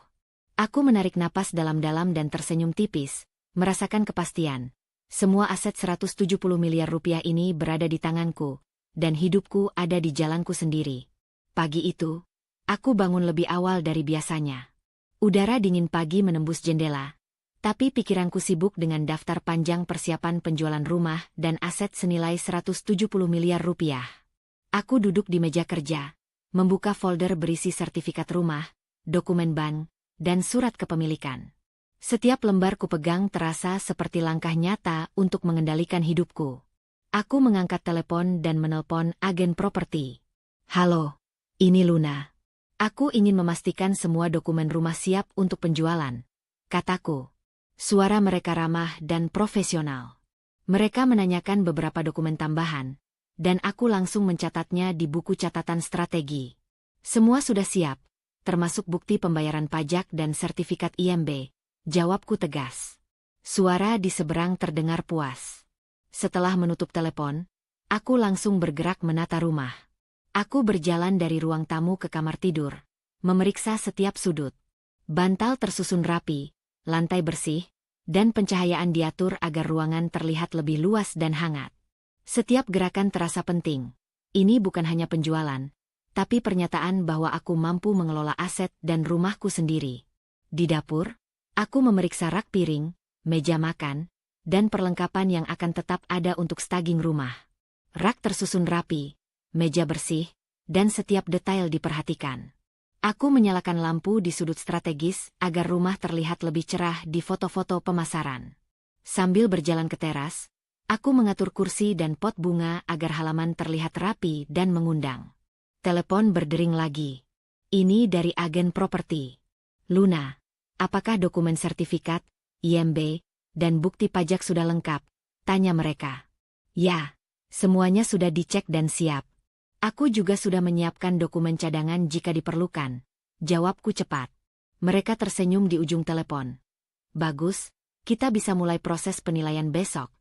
Aku menarik napas dalam-dalam dan tersenyum tipis, merasakan kepastian. Semua aset 170 miliar rupiah ini berada di tanganku, dan hidupku ada di jalanku sendiri. Pagi itu, aku bangun lebih awal dari biasanya. Udara dingin pagi menembus jendela, tapi pikiranku sibuk dengan daftar panjang persiapan penjualan rumah dan aset senilai 170 miliar rupiah. Aku duduk di meja kerja, membuka folder berisi sertifikat rumah, dokumen bank, dan surat kepemilikan. Setiap lembar kupegang terasa seperti langkah nyata untuk mengendalikan hidupku. Aku mengangkat telepon dan menelpon agen properti. Halo, ini Luna. Aku ingin memastikan semua dokumen rumah siap untuk penjualan, kataku. Suara mereka ramah dan profesional. Mereka menanyakan beberapa dokumen tambahan, dan aku langsung mencatatnya di buku catatan strategi. Semua sudah siap, termasuk bukti pembayaran pajak dan sertifikat IMB, jawabku tegas. Suara di seberang terdengar puas. Setelah menutup telepon, aku langsung bergerak menata rumah. Aku berjalan dari ruang tamu ke kamar tidur, memeriksa setiap sudut. Bantal tersusun rapi, lantai bersih, dan pencahayaan diatur agar ruangan terlihat lebih luas dan hangat. Setiap gerakan terasa penting. Ini bukan hanya penjualan, tapi pernyataan bahwa aku mampu mengelola aset dan rumahku sendiri. Di dapur, aku memeriksa rak piring, meja makan, dan perlengkapan yang akan tetap ada untuk staging rumah. Rak tersusun rapi, meja bersih, dan setiap detail diperhatikan. Aku menyalakan lampu di sudut strategis agar rumah terlihat lebih cerah di foto-foto pemasaran. Sambil berjalan ke teras, aku mengatur kursi dan pot bunga agar halaman terlihat rapi dan mengundang. Telepon berdering lagi. Ini dari agen properti. Luna, apakah dokumen sertifikat, IMB, dan bukti pajak sudah lengkap? Tanya mereka. Ya, semuanya sudah dicek dan siap. Aku juga sudah menyiapkan dokumen cadangan jika diperlukan. Jawabku cepat. Mereka tersenyum di ujung telepon. Bagus, kita bisa mulai proses penilaian besok.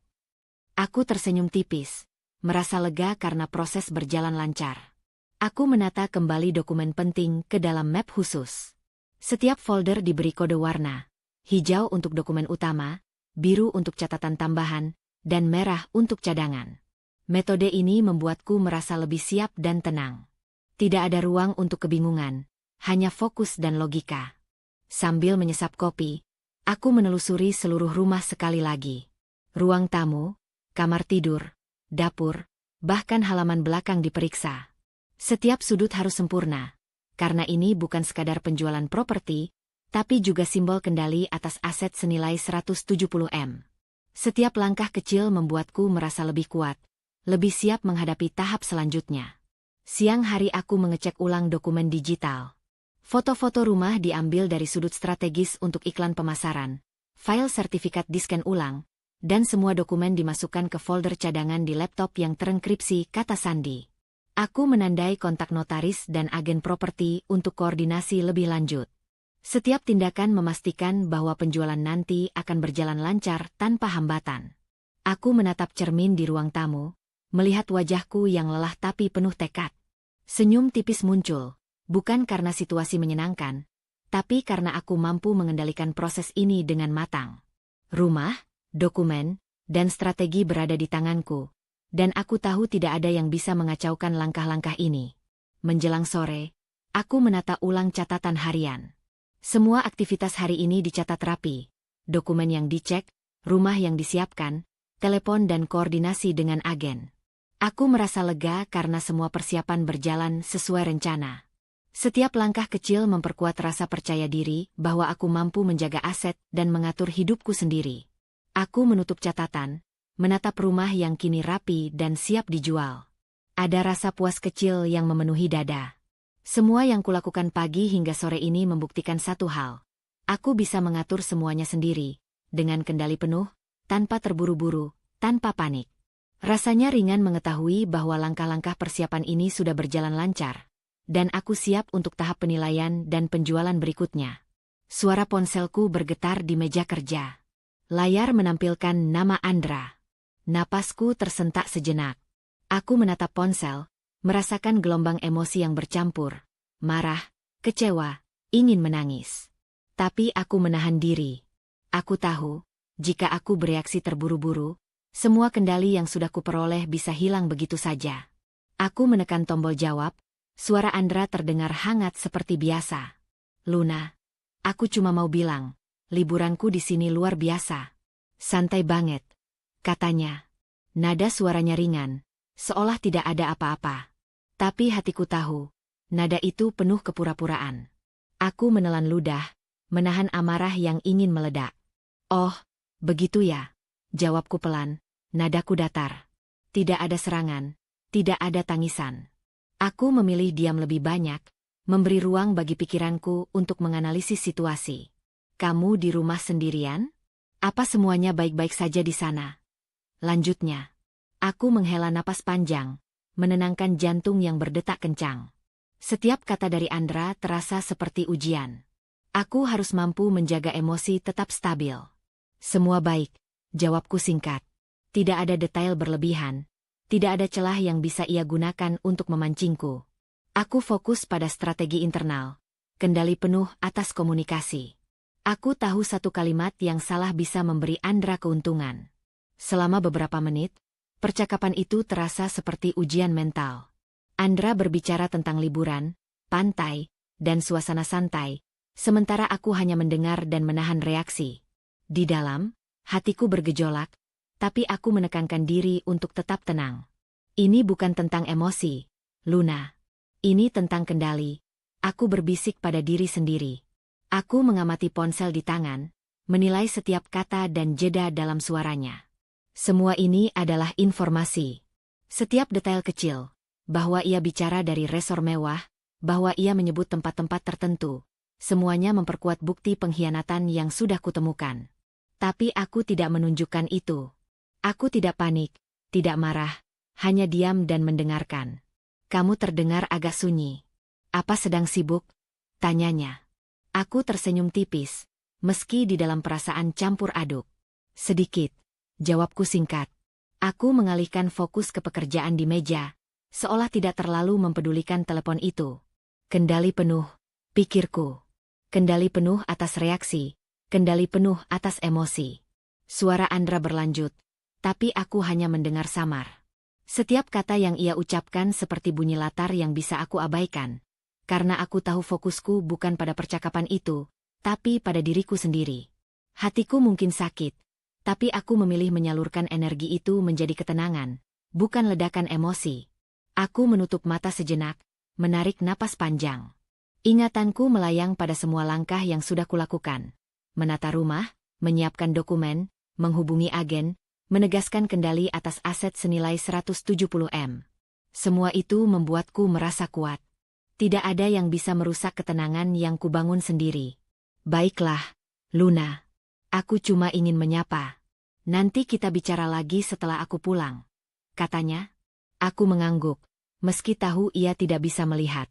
Aku tersenyum tipis, merasa lega karena proses berjalan lancar. Aku menata kembali dokumen penting ke dalam map khusus. Setiap folder diberi kode warna, hijau untuk dokumen utama, biru untuk catatan tambahan, dan merah untuk cadangan. Metode ini membuatku merasa lebih siap dan tenang. Tidak ada ruang untuk kebingungan, hanya fokus dan logika. Sambil menyesap kopi, aku menelusuri seluruh rumah sekali lagi. Ruang tamu, kamar tidur, dapur, bahkan halaman belakang diperiksa. Setiap sudut harus sempurna, karena ini bukan sekadar penjualan properti, tapi juga simbol kendali atas aset senilai 170 M. Setiap langkah kecil membuatku merasa lebih kuat, lebih siap menghadapi tahap selanjutnya. Siang hari aku mengecek ulang dokumen digital. Foto-foto rumah diambil dari sudut strategis untuk iklan pemasaran, file sertifikat di-scan ulang, dan semua dokumen dimasukkan ke folder cadangan di laptop yang terenkripsi kata sandi. Aku menandai kontak notaris dan agen properti untuk koordinasi lebih lanjut. Setiap tindakan memastikan bahwa penjualan nanti akan berjalan lancar tanpa hambatan. Aku menatap cermin di ruang tamu, melihat wajahku yang lelah tapi penuh tekad. Senyum tipis muncul, bukan karena situasi menyenangkan, tapi karena aku mampu mengendalikan proses ini dengan matang. Rumah, dokumen, dan strategi berada di tanganku, dan aku tahu tidak ada yang bisa mengacaukan langkah-langkah ini. Menjelang sore, aku menata ulang catatan harian. Semua aktivitas hari ini dicatat rapi, dokumen yang dicek, rumah yang disiapkan, telepon dan koordinasi dengan agen. Aku merasa lega karena semua persiapan berjalan sesuai rencana. Setiap langkah kecil memperkuat rasa percaya diri bahwa aku mampu menjaga aset dan mengatur hidupku sendiri. Aku menutup catatan, menatap rumah yang kini rapi dan siap dijual. Ada rasa puas kecil yang memenuhi dada. Semua yang kulakukan pagi hingga sore ini membuktikan satu hal. Aku bisa mengatur semuanya sendiri, dengan kendali penuh, tanpa terburu-buru, tanpa panik. Rasanya ringan mengetahui bahwa langkah-langkah persiapan ini sudah berjalan lancar, dan aku siap untuk tahap penilaian dan penjualan berikutnya. Suara ponselku bergetar di meja kerja. Layar menampilkan nama Andra. Napasku tersentak sejenak. Aku menatap ponsel, merasakan gelombang emosi yang bercampur, marah, kecewa, ingin menangis. Tapi aku menahan diri. Aku tahu, jika aku bereaksi terburu-buru, semua kendali yang sudah kuperoleh bisa hilang begitu saja. Aku menekan tombol jawab, suara Andra terdengar hangat seperti biasa. Luna, aku cuma mau bilang, liburanku di sini luar biasa. Santai banget, katanya. Nada suaranya ringan, seolah tidak ada apa-apa. Tapi hatiku tahu, nada itu penuh kepura-puraan. Aku menelan ludah, menahan amarah yang ingin meledak. Oh, begitu ya. Jawabku pelan, nadaku datar. Tidak ada serangan, tidak ada tangisan. Aku memilih diam lebih banyak, memberi ruang bagi pikiranku untuk menganalisis situasi. Kamu di rumah sendirian? Apa semuanya baik-baik saja di sana? Lanjutnya, aku menghela napas panjang, menenangkan jantung yang berdetak kencang. Setiap kata dari Andra terasa seperti ujian. Aku harus mampu menjaga emosi tetap stabil. Semua baik. Jawabku singkat. Tidak ada detail berlebihan. Tidak ada celah yang bisa ia gunakan untuk memancingku. Aku fokus pada strategi internal. Kendali penuh atas komunikasi. Aku tahu satu kalimat yang salah bisa memberi Andra keuntungan. Selama beberapa menit, percakapan itu terasa seperti ujian mental. Andra berbicara tentang liburan, pantai, dan suasana santai, sementara aku hanya mendengar dan menahan reaksi. Di dalam, hatiku bergejolak, tapi aku menekankan diri untuk tetap tenang. Ini bukan tentang emosi, Luna. Ini tentang kendali. Aku berbisik pada diri sendiri. Aku mengamati ponsel di tangan, menilai setiap kata dan jeda dalam suaranya. Semua ini adalah informasi. Setiap detail kecil, bahwa ia bicara dari resor mewah, bahwa ia menyebut tempat-tempat tertentu, semuanya memperkuat bukti pengkhianatan yang sudah kutemukan. Tapi aku tidak menunjukkan itu. Aku tidak panik, tidak marah, hanya diam dan mendengarkan. Kamu terdengar agak sunyi. Apa sedang sibuk? Tanyanya. Aku tersenyum tipis, meski di dalam perasaan campur aduk. Sedikit, jawabku singkat. Aku mengalihkan fokus ke pekerjaan di meja, seolah tidak terlalu mempedulikan telepon itu. Kendali penuh, pikirku. Kendali penuh atas reaksi. Kendali penuh atas emosi. Suara Andra berlanjut, tapi aku hanya mendengar samar. Setiap kata yang ia ucapkan seperti bunyi latar yang bisa aku abaikan, karena aku tahu fokusku bukan pada percakapan itu, tapi pada diriku sendiri. Hatiku mungkin sakit, tapi aku memilih menyalurkan energi itu menjadi ketenangan, bukan ledakan emosi. Aku menutup mata sejenak, menarik napas panjang. Ingatanku melayang pada semua langkah yang sudah kulakukan. Menata rumah, menyiapkan dokumen, menghubungi agen, menegaskan kendali atas aset senilai 170 M. Semua itu membuatku merasa kuat. Tidak ada yang bisa merusak ketenangan yang kubangun sendiri. Baiklah, Luna. Aku cuma ingin menyapa. Nanti kita bicara lagi setelah aku pulang. Katanya. Aku mengangguk. meski tahu ia tidak bisa melihat.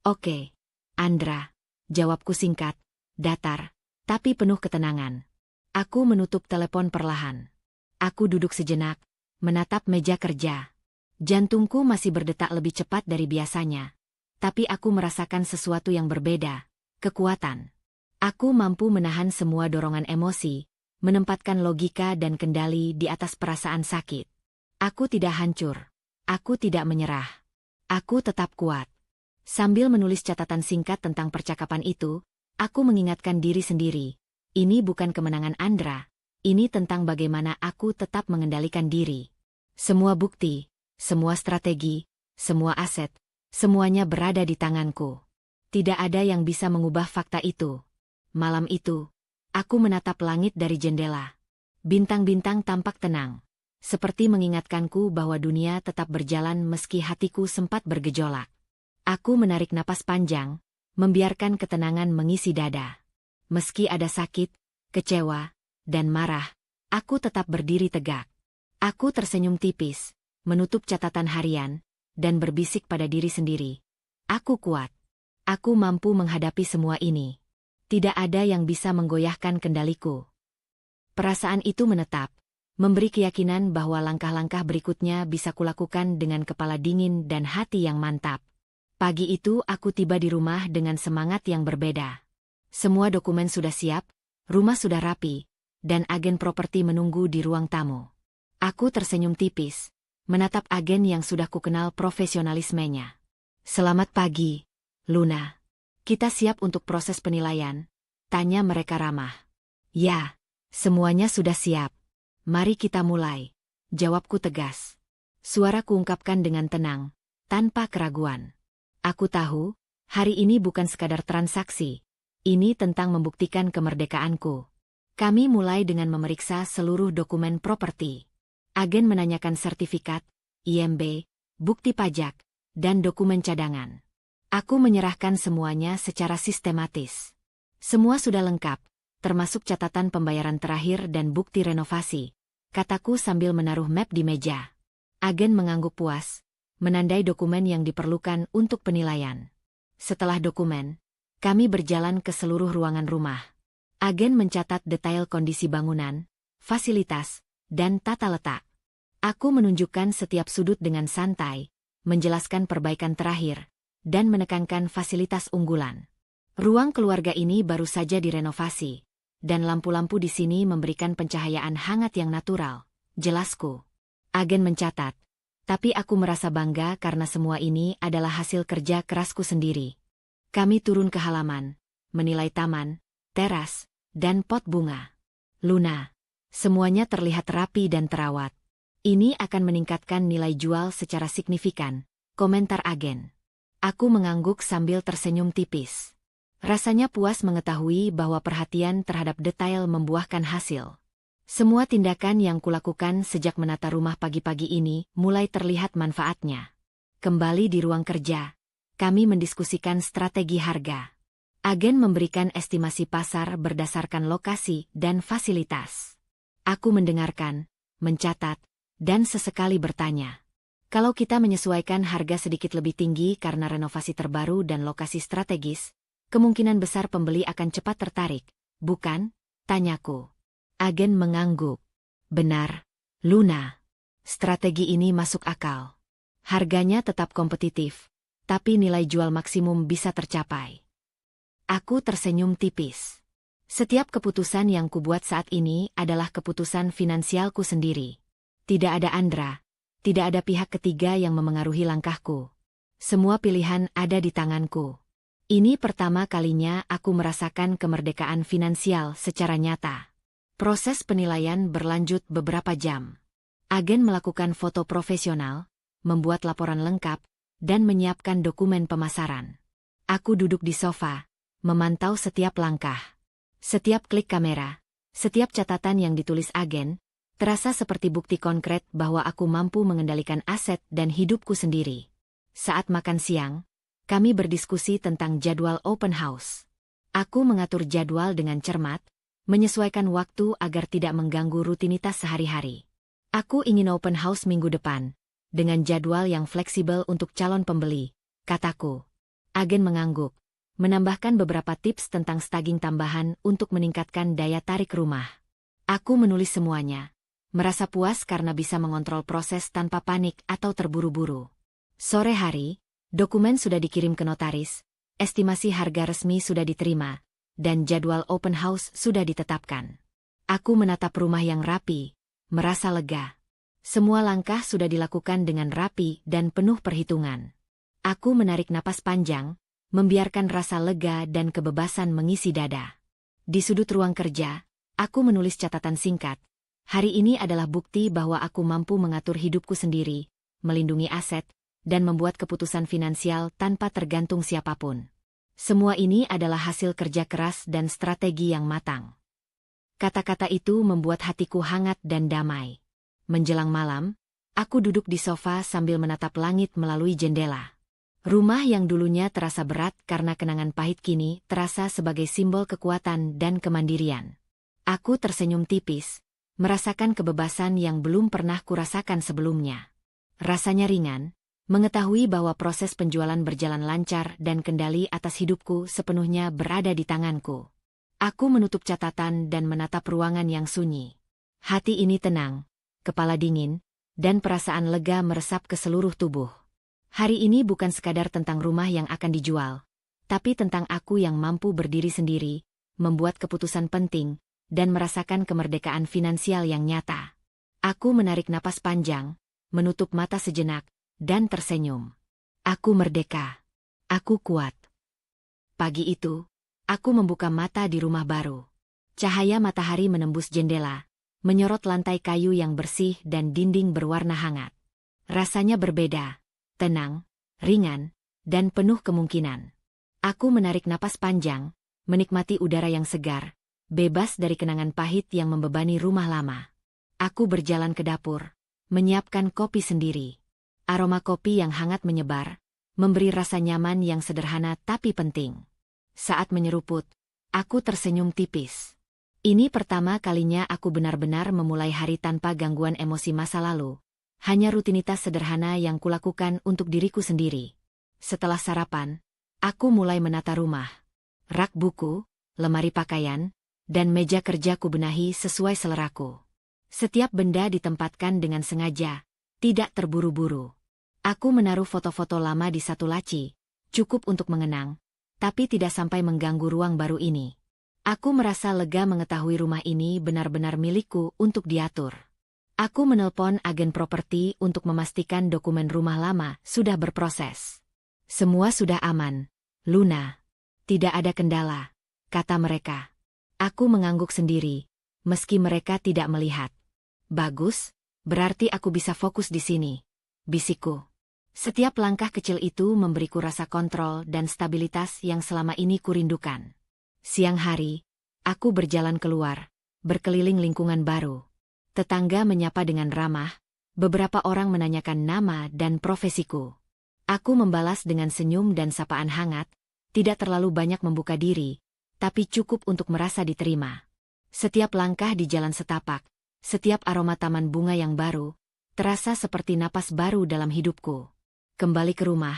Oke, Andra, jawabku singkat, datar, tapi penuh ketenangan. Aku menutup telepon perlahan. Aku duduk sejenak, menatap meja kerja. Jantungku masih berdetak lebih cepat dari biasanya. Tapi aku merasakan sesuatu yang berbeda, kekuatan. Aku mampu menahan semua dorongan emosi, menempatkan logika dan kendali di atas perasaan sakit. Aku tidak hancur. Aku tidak menyerah. Aku tetap kuat. Sambil menulis catatan singkat tentang percakapan itu, aku mengingatkan diri sendiri. Ini bukan kemenangan Andra. Ini tentang bagaimana aku tetap mengendalikan diri. Semua bukti, semua strategi, semua aset, semuanya berada di tanganku. Tidak ada yang bisa mengubah fakta itu. Malam itu, aku menatap langit dari jendela. Bintang-bintang tampak tenang, seperti mengingatkanku bahwa dunia tetap berjalan meski hatiku sempat bergejolak. Aku menarik napas panjang, membiarkan ketenangan mengisi dada. Meski ada sakit, kecewa, dan marah, aku tetap berdiri tegak. Aku tersenyum tipis, menutup catatan harian, dan berbisik pada diri sendiri. Aku kuat. Aku mampu menghadapi semua ini. Tidak ada yang bisa menggoyahkan kendaliku. Perasaan itu menetap, memberi keyakinan bahwa langkah-langkah berikutnya bisa kulakukan dengan kepala dingin dan hati yang mantap. Pagi itu aku tiba di rumah dengan semangat yang berbeda. Semua dokumen sudah siap, rumah sudah rapi, dan agen properti menunggu di ruang tamu. Aku tersenyum tipis, menatap agen yang sudah kukenal profesionalismenya. "Selamat pagi, Luna. Kita siap untuk proses penilaian?" tanya mereka ramah. "Ya, semuanya sudah siap. Mari kita mulai," jawabku tegas. Suaraku ungkapkan dengan tenang, tanpa keraguan. Aku tahu, hari ini bukan sekadar transaksi. Ini tentang membuktikan kemerdekaanku. Kami mulai dengan memeriksa seluruh dokumen properti. Agen menanyakan sertifikat, IMB, bukti pajak, dan dokumen cadangan. Aku menyerahkan semuanya secara sistematis. Semua sudah lengkap, termasuk catatan pembayaran terakhir dan bukti renovasi, kataku sambil menaruh map di meja. Agen mengangguk puas, menandai dokumen yang diperlukan untuk penilaian. Setelah dokumen, kami berjalan ke seluruh ruangan rumah. Agen mencatat detail kondisi bangunan, fasilitas, dan tata letak. Aku menunjukkan setiap sudut dengan santai, menjelaskan perbaikan terakhir, dan menekankan fasilitas unggulan. Ruang keluarga ini baru saja direnovasi, dan lampu-lampu di sini memberikan pencahayaan hangat yang natural, jelasku. Agen mencatat, tapi aku merasa bangga karena semua ini adalah hasil kerja kerasku sendiri. Kami turun ke halaman, menilai taman, teras, dan pot bunga. "Luna, semuanya terlihat rapi dan terawat. Ini akan meningkatkan nilai jual secara signifikan," komentar agen. Aku mengangguk sambil tersenyum tipis. Rasanya puas mengetahui bahwa perhatian terhadap detail membuahkan hasil. Semua tindakan yang kulakukan sejak menata rumah pagi-pagi ini mulai terlihat manfaatnya. Kembali di ruang kerja, kami mendiskusikan strategi harga. Agen memberikan estimasi pasar berdasarkan lokasi dan fasilitas. Aku mendengarkan, mencatat, dan sesekali bertanya. Kalau kita menyesuaikan harga sedikit lebih tinggi karena renovasi terbaru dan lokasi strategis, kemungkinan besar pembeli akan cepat tertarik, bukan? Tanyaku. Agen mengangguk. "Benar, Luna. Strategi ini masuk akal. Harganya tetap kompetitif, tapi nilai jual maksimum bisa tercapai." Aku tersenyum tipis. Setiap keputusan yang kubuat saat ini adalah keputusan finansialku sendiri. Tidak ada Andra, tidak ada pihak ketiga yang memengaruhi langkahku. Semua pilihan ada di tanganku. Ini pertama kalinya aku merasakan kemerdekaan finansial secara nyata. Proses penilaian berlanjut beberapa jam. Agen melakukan foto profesional, membuat laporan lengkap, dan menyiapkan dokumen pemasaran. Aku duduk di sofa, memantau setiap langkah. Setiap klik kamera, setiap catatan yang ditulis agen, terasa seperti bukti konkret bahwa aku mampu mengendalikan aset dan hidupku sendiri. Saat makan siang, kami berdiskusi tentang jadwal open house. Aku mengatur jadwal dengan cermat, menyesuaikan waktu agar tidak mengganggu rutinitas sehari-hari. Aku ingin open house minggu depan, dengan jadwal yang fleksibel untuk calon pembeli, kataku. Agen mengangguk, menambahkan beberapa tips tentang staging tambahan untuk meningkatkan daya tarik rumah. Aku menulis semuanya, merasa puas karena bisa mengontrol proses tanpa panik atau terburu-buru. Sore hari, dokumen sudah dikirim ke notaris, estimasi harga resmi sudah diterima, dan jadwal open house sudah ditetapkan. Aku menatap rumah yang rapi, merasa lega. Semua langkah sudah dilakukan dengan rapi dan penuh perhitungan. Aku menarik napas panjang, membiarkan rasa lega dan kebebasan mengisi dada. Di sudut ruang kerja, aku menulis catatan singkat. Hari ini adalah bukti bahwa aku mampu mengatur hidupku sendiri, melindungi aset, dan membuat keputusan finansial tanpa tergantung siapapun. Semua ini adalah hasil kerja keras dan strategi yang matang. Kata-kata itu membuat hatiku hangat dan damai. Menjelang malam, aku duduk di sofa sambil menatap langit melalui jendela. Rumah yang dulunya terasa berat karena kenangan pahit kini terasa sebagai simbol kekuatan dan kemandirian. Aku tersenyum tipis, merasakan kebebasan yang belum pernah kurasakan sebelumnya. Rasanya ringan, mengetahui bahwa proses penjualan berjalan lancar dan kendali atas hidupku sepenuhnya berada di tanganku. Aku menutup catatan dan menatap ruangan yang sunyi. Hati ini tenang, kepala dingin, dan perasaan lega meresap ke seluruh tubuh. Hari ini bukan sekadar tentang rumah yang akan dijual, tapi tentang aku yang mampu berdiri sendiri, membuat keputusan penting, dan merasakan kemerdekaan finansial yang nyata. Aku menarik napas panjang, menutup mata sejenak, dan tersenyum. Aku merdeka. Aku kuat. Pagi itu, aku membuka mata di rumah baru. Cahaya matahari menembus jendela, menyorot lantai kayu yang bersih dan dinding berwarna hangat. Rasanya berbeda, tenang, ringan, dan penuh kemungkinan. Aku menarik napas panjang, menikmati udara yang segar, bebas dari kenangan pahit yang membebani rumah lama. Aku berjalan ke dapur, menyiapkan kopi sendiri. Aroma kopi yang hangat menyebar, memberi rasa nyaman yang sederhana tapi penting. Saat menyeruput, aku tersenyum tipis. Ini pertama kalinya aku benar-benar memulai hari tanpa gangguan emosi masa lalu. Hanya rutinitas sederhana yang kulakukan untuk diriku sendiri. Setelah sarapan, aku mulai menata rumah. Rak buku, lemari pakaian, dan meja kerja ku benahi sesuai seleraku. Setiap benda ditempatkan dengan sengaja, tidak terburu-buru. Aku menaruh foto-foto lama di satu laci, cukup untuk mengenang, tapi tidak sampai mengganggu ruang baru ini. Aku merasa lega mengetahui rumah ini benar-benar milikku untuk diatur. Aku menelpon agen properti untuk memastikan dokumen rumah lama sudah berproses. Semua sudah aman, Luna. Tidak ada kendala, kata mereka. Aku mengangguk sendiri, meski mereka tidak melihat. Bagus, berarti aku bisa fokus di sini, bisikku. Setiap langkah kecil itu memberiku rasa kontrol dan stabilitas yang selama ini kurindukan. Siang hari, aku berjalan keluar, berkeliling lingkungan baru. Tetangga menyapa dengan ramah, beberapa orang menanyakan nama dan profesiku. Aku membalas dengan senyum dan sapaan hangat, tidak terlalu banyak membuka diri, tapi cukup untuk merasa diterima. Setiap langkah di jalan setapak, setiap aroma taman bunga yang baru, terasa seperti napas baru dalam hidupku. Kembali ke rumah,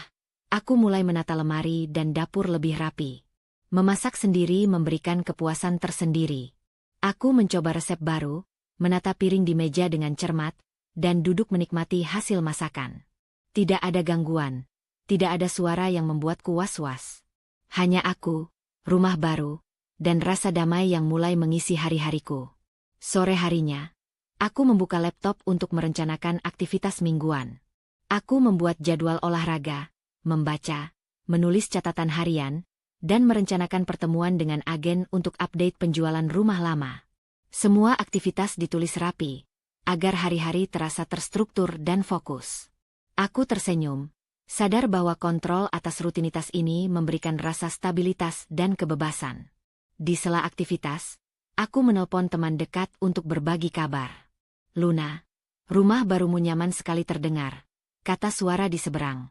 aku mulai menata lemari dan dapur lebih rapi. Memasak sendiri memberikan kepuasan tersendiri. Aku mencoba resep baru, menata piring di meja dengan cermat, dan duduk menikmati hasil masakan. Tidak ada gangguan, tidak ada suara yang membuatku was-was. Hanya aku, rumah baru, dan rasa damai yang mulai mengisi hari-hariku. Sore harinya, aku membuka laptop untuk merencanakan aktivitas mingguan. Aku membuat jadwal olahraga, membaca, menulis catatan harian, dan merencanakan pertemuan dengan agen untuk update penjualan rumah lama. Semua aktivitas ditulis rapi, agar hari-hari terasa terstruktur dan fokus. Aku tersenyum, sadar bahwa kontrol atas rutinitas ini memberikan rasa stabilitas dan kebebasan. Di sela aktivitas, aku menelpon teman dekat untuk berbagi kabar. Luna, rumah barumu nyaman sekali terdengar, kata suara di seberang.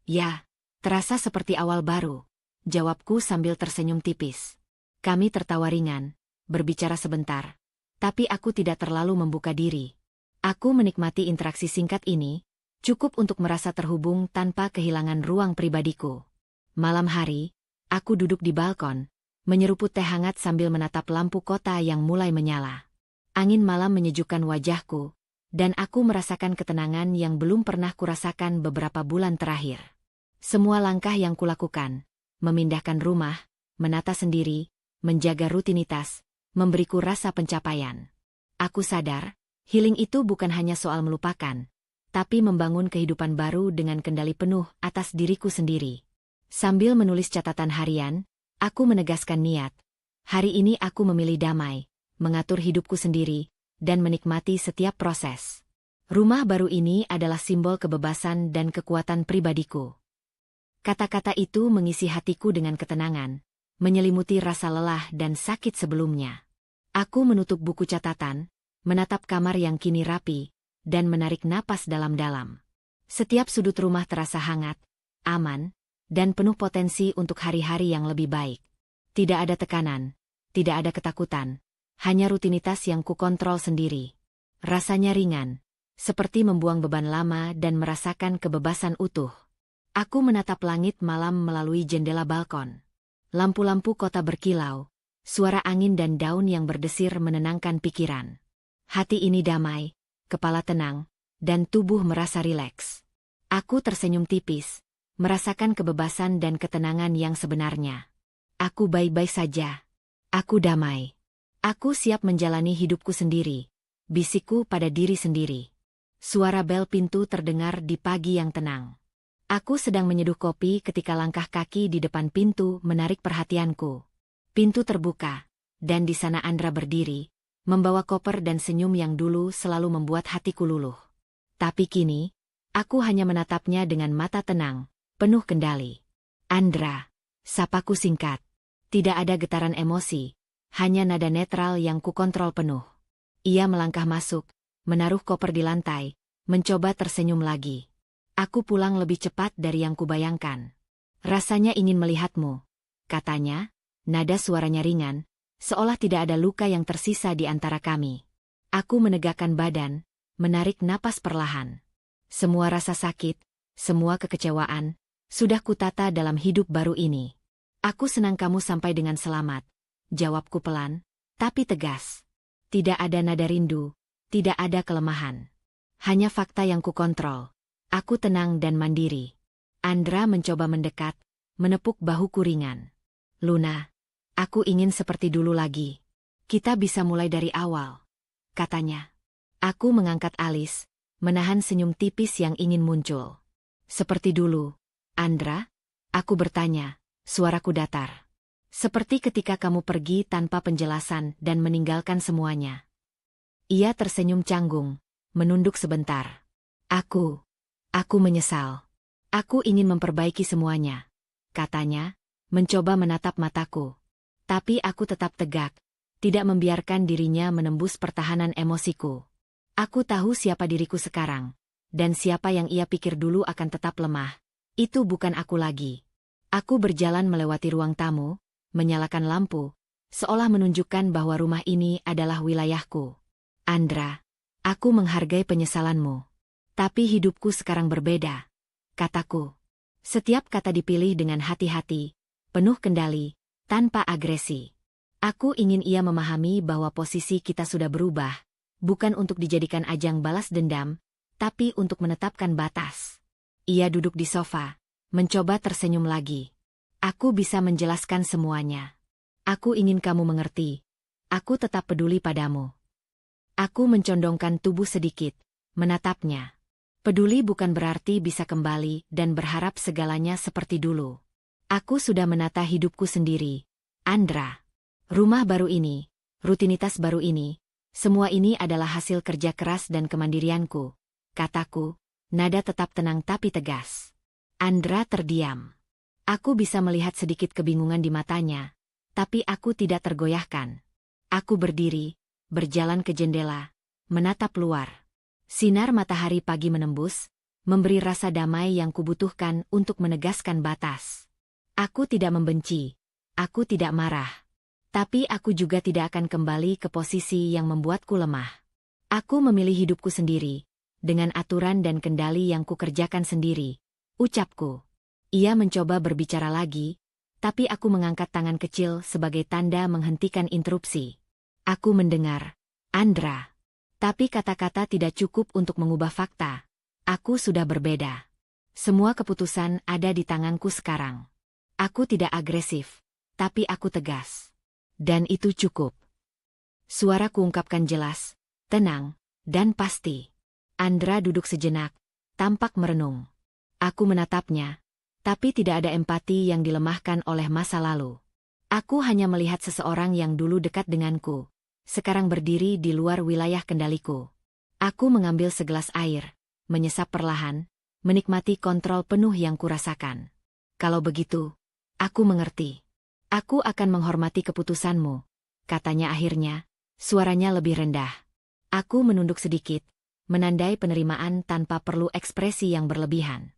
Ya, terasa seperti awal baru, jawabku sambil tersenyum tipis. Kami tertawa ringan, berbicara sebentar, tapi aku tidak terlalu membuka diri. Aku menikmati interaksi singkat ini, Cukup untuk merasa terhubung tanpa kehilangan ruang pribadiku. Malam hari, aku duduk di balkon, menyeruput teh hangat sambil menatap lampu kota yang mulai menyala. Angin malam menyejukkan wajahku, dan aku merasakan ketenangan yang belum pernah kurasakan beberapa bulan terakhir. Semua langkah yang kulakukan, memindahkan rumah, menata sendiri, menjaga rutinitas, memberiku rasa pencapaian. Aku sadar, healing itu bukan hanya soal melupakan, tapi membangun kehidupan baru dengan kendali penuh atas diriku sendiri. Sambil menulis catatan harian, aku menegaskan niat. Hari ini aku memilih damai, mengatur hidupku sendiri, dan menikmati setiap proses. Rumah baru ini adalah simbol kebebasan dan kekuatan pribadiku. Kata-kata itu mengisi hatiku dengan ketenangan, menyelimuti rasa lelah dan sakit sebelumnya. Aku menutup buku catatan, menatap kamar yang kini rapi, dan menarik napas dalam-dalam. Setiap sudut rumah terasa hangat, aman, dan penuh potensi untuk hari-hari yang lebih baik. Tidak ada tekanan, tidak ada ketakutan, hanya rutinitas yang kukontrol sendiri. Rasanya ringan, seperti membuang beban lama dan merasakan kebebasan utuh. Aku menatap langit malam melalui jendela balkon. Lampu-lampu kota berkilau, suara angin dan daun yang berdesir menenangkan pikiran. Hati ini damai, kepala tenang, dan tubuh merasa rileks. Aku tersenyum tipis, merasakan kebebasan dan ketenangan yang sebenarnya. Aku baik-baik saja. Aku damai. Aku siap menjalani hidupku sendiri, bisikku pada diri sendiri. Suara bel pintu terdengar di pagi yang tenang. Aku sedang menyeduh kopi ketika langkah kaki di depan pintu menarik perhatianku. Pintu terbuka, dan di sana Andra berdiri, membawa koper dan senyum yang dulu selalu membuat hatiku luluh. Tapi kini, aku hanya menatapnya dengan mata tenang, penuh kendali. Andra, sapaku singkat. Tidak ada getaran emosi, hanya nada netral yang kukontrol penuh. Ia melangkah masuk, menaruh koper di lantai, mencoba tersenyum lagi. Aku pulang lebih cepat dari yang kubayangkan. Rasanya ingin melihatmu, katanya, nada suaranya ringan, seolah tidak ada luka yang tersisa di antara kami. Aku menegakkan badan, menarik napas perlahan. Semua rasa sakit, semua kekecewaan, sudah kutata dalam hidup baru ini. Aku senang kamu sampai dengan selamat, jawabku pelan, tapi tegas. Tidak ada nada rindu, tidak ada kelemahan. Hanya fakta yang kukontrol. Aku tenang dan mandiri. Andra mencoba mendekat, menepuk bahuku ringan. Luna, aku ingin seperti dulu lagi. Kita bisa mulai dari awal, katanya. Aku mengangkat alis, menahan senyum tipis yang ingin muncul. Seperti dulu, Andra? Aku bertanya, suaraku datar. Seperti ketika kamu pergi tanpa penjelasan dan meninggalkan semuanya. Ia tersenyum canggung, menunduk sebentar. Aku menyesal. Aku ingin memperbaiki semuanya, katanya, mencoba menatap mataku. Tapi aku tetap tegak, tidak membiarkan dirinya menembus pertahanan emosiku. Aku tahu siapa diriku sekarang, dan siapa yang ia pikir dulu akan tetap lemah. Itu bukan aku lagi. Aku berjalan melewati ruang tamu, menyalakan lampu, seolah menunjukkan bahwa rumah ini adalah wilayahku. Andra, aku menghargai penyesalanmu. Tapi hidupku sekarang berbeda, kataku. Setiap kata dipilih dengan hati-hati, penuh kendali, tanpa agresi. Aku ingin ia memahami bahwa posisi kita sudah berubah, bukan untuk dijadikan ajang balas dendam, tapi untuk menetapkan batas. Ia duduk di sofa, mencoba tersenyum lagi. Aku bisa menjelaskan semuanya. Aku ingin kamu mengerti. Aku tetap peduli padamu. Aku mencondongkan tubuh sedikit, menatapnya. Peduli bukan berarti bisa kembali dan berharap segalanya seperti dulu. Aku sudah menata hidupku sendiri. Andra. Rumah baru ini, rutinitas baru ini, semua ini adalah hasil kerja keras dan kemandirianku, kataku, nada tetap tenang tapi tegas. Andra terdiam. Aku bisa melihat sedikit kebingungan di matanya, tapi aku tidak tergoyahkan. Aku berdiri, berjalan ke jendela, menatap luar. Sinar matahari pagi menembus, memberi rasa damai yang kubutuhkan untuk menegaskan batas. Aku tidak membenci, aku tidak marah. Tapi aku juga tidak akan kembali ke posisi yang membuatku lemah. Aku memilih hidupku sendiri, dengan aturan dan kendali yang kukerjakan sendiri, ucapku. Ia mencoba berbicara lagi, tapi aku mengangkat tangan kecil sebagai tanda menghentikan interupsi. Aku mendengar, Andra. Tapi kata-kata tidak cukup untuk mengubah fakta. Aku sudah berbeda. Semua keputusan ada di tanganku sekarang. Aku tidak agresif, tapi aku tegas. Dan itu cukup. Suaraku ungkapkan jelas, tenang, dan pasti. Andra duduk sejenak, tampak merenung. Aku menatapnya, tapi tidak ada empati yang dilemahkan oleh masa lalu. Aku hanya melihat seseorang yang dulu dekat denganku, sekarang berdiri di luar wilayah kendaliku. Aku mengambil segelas air, menyesap perlahan, menikmati kontrol penuh yang kurasakan. Kalau begitu, aku mengerti. Aku akan menghormati keputusanmu, katanya akhirnya, suaranya lebih rendah. Aku menunduk sedikit, menandai penerimaan tanpa perlu ekspresi yang berlebihan.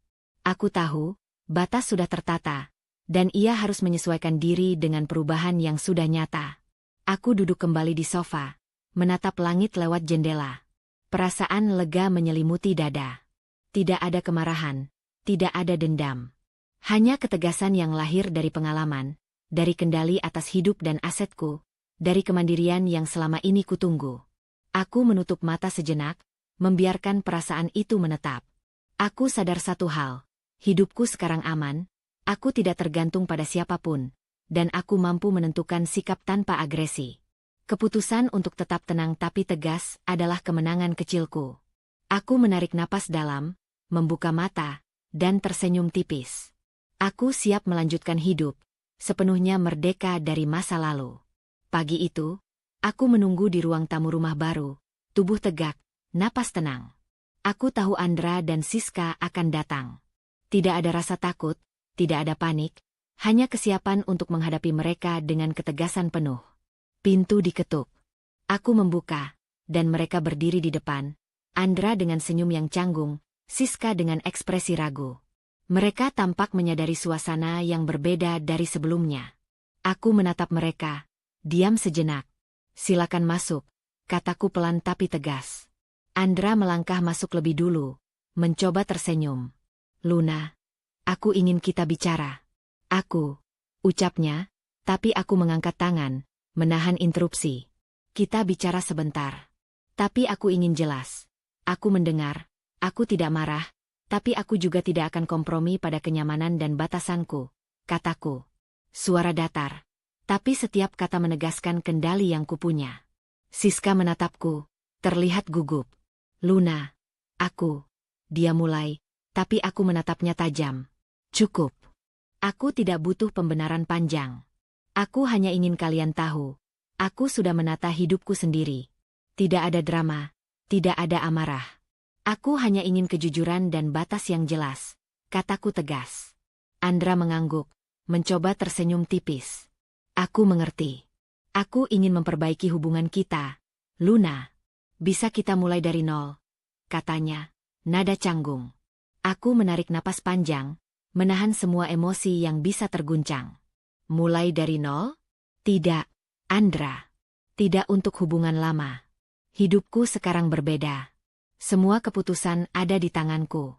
Aku tahu, batas sudah tertata, dan ia harus menyesuaikan diri dengan perubahan yang sudah nyata. Aku duduk kembali di sofa, menatap langit lewat jendela. Perasaan lega menyelimuti dada. Tidak ada kemarahan, tidak ada dendam. Hanya ketegasan yang lahir dari pengalaman, dari kendali atas hidup dan asetku, dari kemandirian yang selama ini kutunggu. Aku menutup mata sejenak, membiarkan perasaan itu menetap. Aku sadar satu hal, hidupku sekarang aman, aku tidak tergantung pada siapapun, dan aku mampu menentukan sikap tanpa agresi. Keputusan untuk tetap tenang tapi tegas adalah kemenangan kecilku. Aku menarik napas dalam, membuka mata, dan tersenyum tipis. Aku siap melanjutkan hidup, sepenuhnya merdeka dari masa lalu. Pagi itu, aku menunggu di ruang tamu rumah baru, tubuh tegak, napas tenang. Aku tahu Andra dan Siska akan datang. Tidak ada rasa takut, tidak ada panik, hanya kesiapan untuk menghadapi mereka dengan ketegasan penuh. Pintu diketuk. Aku membuka, dan mereka berdiri di depan, Andra dengan senyum yang canggung, Siska dengan ekspresi ragu. Mereka tampak menyadari suasana yang berbeda dari sebelumnya. Aku menatap mereka, diam sejenak. Silakan masuk, kataku pelan tapi tegas. Andra melangkah masuk lebih dulu, mencoba tersenyum. Luna, aku ingin kita bicara. Aku, ucapnya, tapi aku mengangkat tangan, menahan interupsi. Kita bicara sebentar. Tapi aku ingin jelas. Aku mendengar, aku tidak marah, tapi aku juga tidak akan kompromi pada kenyamanan dan batasanku, kataku. Suara datar, tapi setiap kata menegaskan kendali yang kupunya. Siska menatapku, terlihat gugup. Luna, aku. Dia mulai, tapi aku menatapnya tajam. Cukup. Aku tidak butuh pembenaran panjang. Aku hanya ingin kalian tahu, aku sudah menata hidupku sendiri. Tidak ada drama, tidak ada amarah. Aku hanya ingin kejujuran dan batas yang jelas, kataku tegas. Andra mengangguk, mencoba tersenyum tipis. Aku mengerti. Aku ingin memperbaiki hubungan kita, Luna. Bisa kita mulai dari nol, katanya, nada canggung. Aku menarik napas panjang, menahan semua emosi yang bisa terguncang. Mulai dari nol? Tidak, Andra. Tidak untuk hubungan lama. Hidupku sekarang berbeda. Semua keputusan ada di tanganku.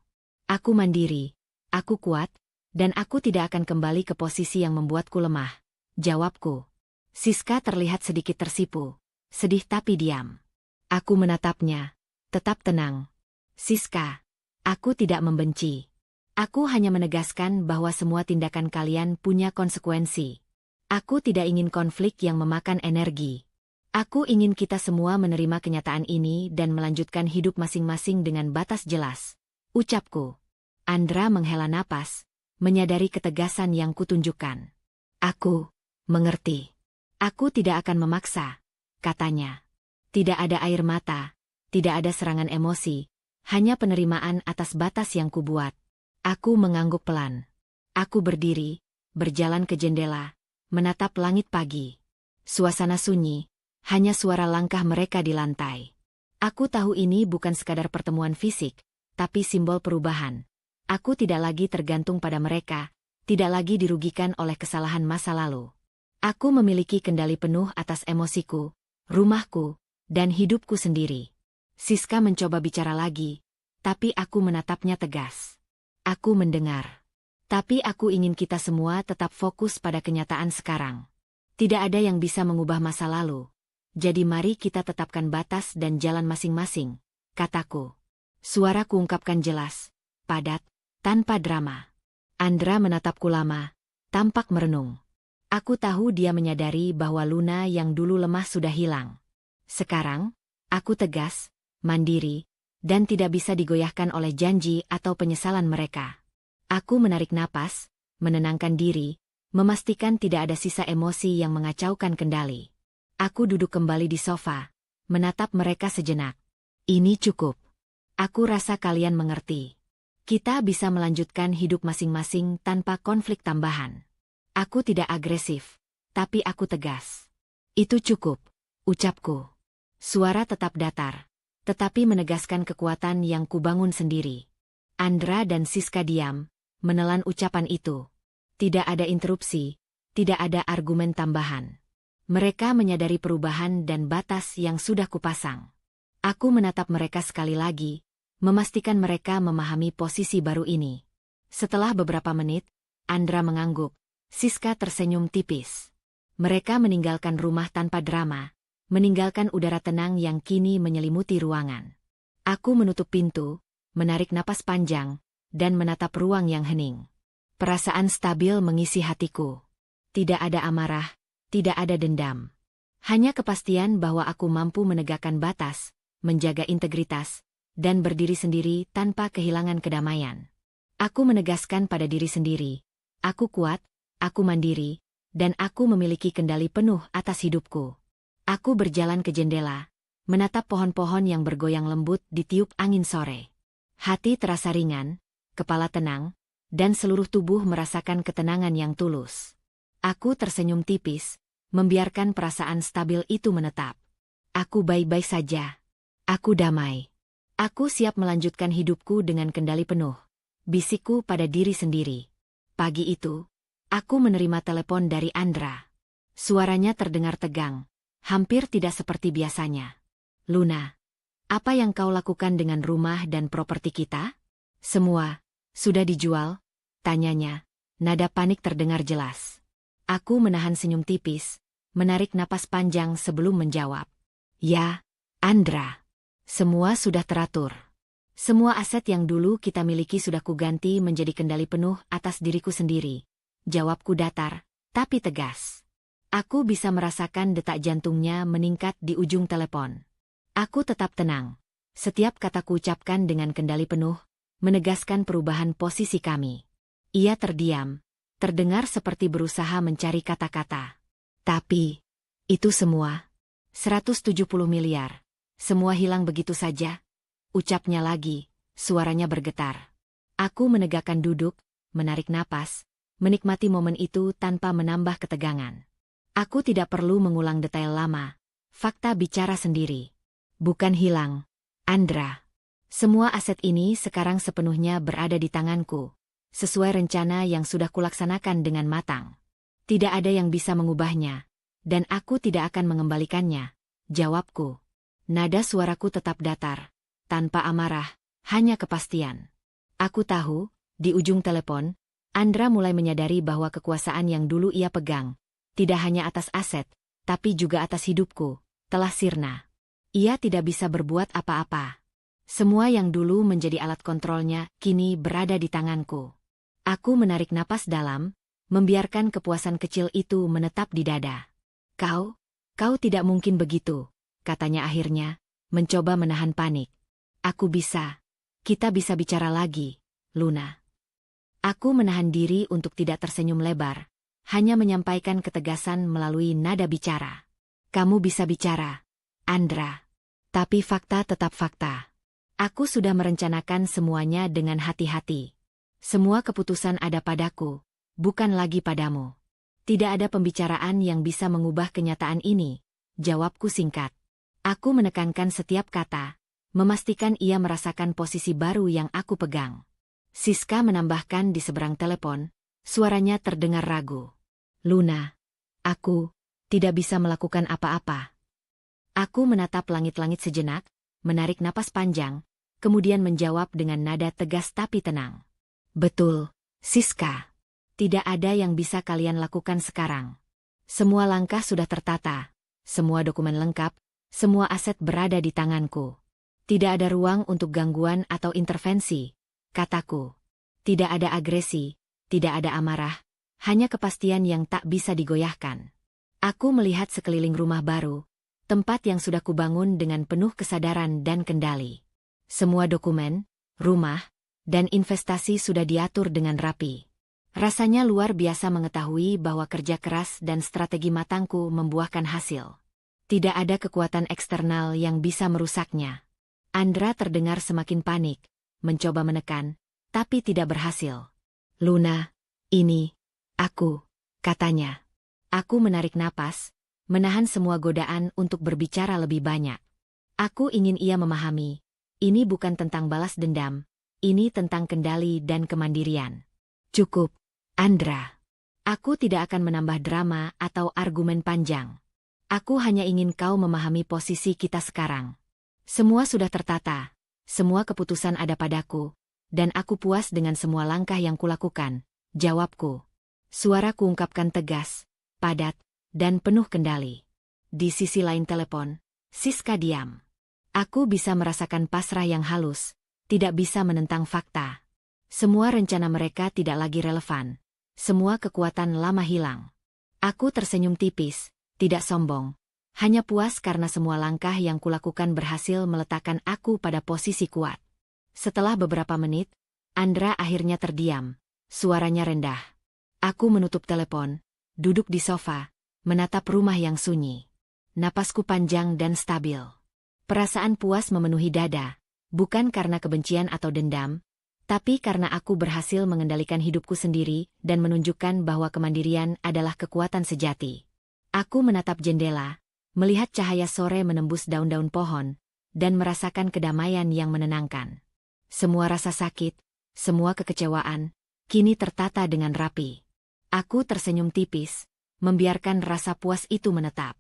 Aku mandiri, aku kuat, dan aku tidak akan kembali ke posisi yang membuatku lemah, jawabku. Siska terlihat sedikit tersipu, sedih tapi diam. Aku menatapnya, tetap tenang. Siska, aku tidak membenci. Aku hanya menegaskan bahwa semua tindakan kalian punya konsekuensi. Aku tidak ingin konflik yang memakan energi. Aku ingin kita semua menerima kenyataan ini dan melanjutkan hidup masing-masing dengan batas jelas, ucapku. Andra menghela napas, menyadari ketegasan yang kutunjukkan. Aku mengerti. Aku tidak akan memaksa, katanya. Tidak ada air mata, tidak ada serangan emosi, hanya penerimaan atas batas yang kubuat. Aku mengangguk pelan. Aku berdiri, berjalan ke jendela, menatap langit pagi. Suasana sunyi. Hanya suara langkah mereka di lantai. Aku tahu ini bukan sekadar pertemuan fisik, tapi simbol perubahan. Aku tidak lagi tergantung pada mereka, tidak lagi dirugikan oleh kesalahan masa lalu. Aku memiliki kendali penuh atas emosiku, rumahku, dan hidupku sendiri. Siska mencoba bicara lagi, tapi aku menatapnya tegas. Aku mendengar. Tapi aku ingin kita semua tetap fokus pada kenyataan sekarang. Tidak ada yang bisa mengubah masa lalu. Jadi mari kita tetapkan batas dan jalan masing-masing, kataku. Suaraku ungkapkan jelas, padat, tanpa drama. Andra menatapku lama, tampak merenung. Aku tahu dia menyadari bahwa Luna yang dulu lemah sudah hilang. Sekarang, aku tegas, mandiri, dan tidak bisa digoyahkan oleh janji atau penyesalan mereka. Aku menarik napas, menenangkan diri, memastikan tidak ada sisa emosi yang mengacaukan kendali. Aku duduk kembali di sofa, menatap mereka sejenak. Ini cukup. Aku rasa kalian mengerti. Kita bisa melanjutkan hidup masing-masing tanpa konflik tambahan. Aku tidak agresif, tapi aku tegas. Itu cukup, ucapku. Suara tetap datar, tetapi menegaskan kekuatan yang kubangun sendiri. Andra dan Siska diam, menelan ucapan itu. Tidak ada interupsi, tidak ada argumen tambahan. Mereka menyadari perubahan dan batas yang sudah kupasang. Aku menatap mereka sekali lagi, memastikan mereka memahami posisi baru ini. Setelah beberapa menit, Andra mengangguk, Siska tersenyum tipis. Mereka meninggalkan rumah tanpa drama, meninggalkan udara tenang yang kini menyelimuti ruangan. Aku menutup pintu, menarik napas panjang, dan menatap ruang yang hening. Perasaan stabil mengisi hatiku. Tidak ada amarah, tidak ada dendam. Hanya kepastian bahwa aku mampu menegakkan batas, menjaga integritas, dan berdiri sendiri tanpa kehilangan kedamaian. Aku menegaskan pada diri sendiri, aku kuat, aku mandiri, dan aku memiliki kendali penuh atas hidupku. Aku berjalan ke jendela, menatap pohon-pohon yang bergoyang lembut ditiup angin sore. Hati terasa ringan, kepala tenang, dan seluruh tubuh merasakan ketenangan yang tulus. Aku tersenyum tipis, membiarkan perasaan stabil itu menetap. Aku baik-baik saja. Aku damai. Aku siap melanjutkan hidupku dengan kendali penuh. Bisikku pada diri sendiri. Pagi itu, aku menerima telepon dari Andra. Suaranya terdengar tegang, hampir tidak seperti biasanya. Luna, apa yang kau lakukan dengan rumah dan properti kita? Semua sudah dijual? Tanyanya, nada panik terdengar jelas. Aku menahan senyum tipis, menarik napas panjang sebelum menjawab. Ya, Andra. Semua sudah teratur. Semua aset yang dulu kita miliki sudah kuganti menjadi kendali penuh atas diriku sendiri. Jawabku datar, tapi tegas. Aku bisa merasakan detak jantungnya meningkat di ujung telepon. Aku tetap tenang. Setiap kataku ucapkan dengan kendali penuh, menegaskan perubahan posisi kami. Ia terdiam, terdengar seperti berusaha mencari kata-kata. Tapi, itu semua, 170 miliar, semua hilang begitu saja, ucapnya lagi, suaranya bergetar. Aku menegakkan duduk, menarik napas, menikmati momen itu tanpa menambah ketegangan. Aku tidak perlu mengulang detail lama, fakta bicara sendiri. Bukan hilang, Andra. Semua aset ini sekarang sepenuhnya berada di tanganku. Sesuai rencana yang sudah kulaksanakan dengan matang. Tidak ada yang bisa mengubahnya, dan aku tidak akan mengembalikannya, jawabku. Nada suaraku tetap datar, tanpa amarah, hanya kepastian. Aku tahu, di ujung telepon, Andra mulai menyadari bahwa kekuasaan yang dulu ia pegang, tidak hanya atas aset, tapi juga atas hidupku, telah sirna. Ia tidak bisa berbuat apa-apa. Semua yang dulu menjadi alat kontrolnya, kini berada di tanganku. Aku menarik napas dalam, membiarkan kepuasan kecil itu menetap di dada. Kau tidak mungkin begitu, katanya akhirnya, mencoba menahan panik. Kita bisa bicara lagi, Luna. Aku menahan diri untuk tidak tersenyum lebar, hanya menyampaikan ketegasan melalui nada bicara. Kamu bisa bicara, Andra. Tapi fakta tetap fakta. Aku sudah merencanakan semuanya dengan hati-hati. Semua keputusan ada padaku, bukan lagi padamu. Tidak ada pembicaraan yang bisa mengubah kenyataan ini, jawabku singkat. Aku menekankan setiap kata, memastikan ia merasakan posisi baru yang aku pegang. Siska menambahkan di seberang telepon, suaranya terdengar ragu. Luna, aku tidak bisa melakukan apa-apa. Aku menatap langit-langit sejenak, menarik napas panjang, kemudian menjawab dengan nada tegas tapi tenang. Betul, Siska. Tidak ada yang bisa kalian lakukan sekarang. Semua langkah sudah tertata, semua dokumen lengkap, semua aset berada di tanganku. Tidak ada ruang untuk gangguan atau intervensi, kataku. Tidak ada agresi, tidak ada amarah, hanya kepastian yang tak bisa digoyahkan. Aku melihat sekeliling rumah baru, tempat yang sudah kubangun dengan penuh kesadaran dan kendali. Semua dokumen, rumah, dan investasi sudah diatur dengan rapi. Rasanya luar biasa mengetahui bahwa kerja keras dan strategi matangku membuahkan hasil. Tidak ada kekuatan eksternal yang bisa merusaknya. Andra terdengar semakin panik, mencoba menekan, tapi tidak berhasil. Luna, ini, aku, katanya. Aku menarik napas, menahan semua godaan untuk berbicara lebih banyak. Aku ingin ia memahami, ini bukan tentang balas dendam, ini tentang kendali dan kemandirian. Cukup, Andra. Aku tidak akan menambah drama atau argumen panjang. Aku hanya ingin kau memahami posisi kita sekarang. Semua sudah tertata, semua keputusan ada padaku, dan aku puas dengan semua langkah yang kulakukan, jawabku. Suaraku ungkapkan tegas, padat, dan penuh kendali. Di sisi lain telepon, Siska diam. Aku bisa merasakan pasrah yang halus, tidak bisa menentang fakta. Semua rencana mereka tidak lagi relevan. Semua kekuatan lama hilang. Aku tersenyum tipis, tidak sombong. Hanya puas karena semua langkah yang kulakukan berhasil meletakkan aku pada posisi kuat. Setelah beberapa menit, Andra akhirnya terdiam. Suaranya rendah. Aku menutup telepon, duduk di sofa, menatap rumah yang sunyi. Napasku panjang dan stabil. Perasaan puas memenuhi dada, bukan karena kebencian atau dendam, tapi karena aku berhasil mengendalikan hidupku sendiri dan menunjukkan bahwa kemandirian adalah kekuatan sejati. Aku menatap jendela, melihat cahaya sore menembus daun-daun pohon, dan merasakan kedamaian yang menenangkan. Semua rasa sakit, semua kekecewaan, kini tertata dengan rapi. Aku tersenyum tipis, membiarkan rasa puas itu menetap.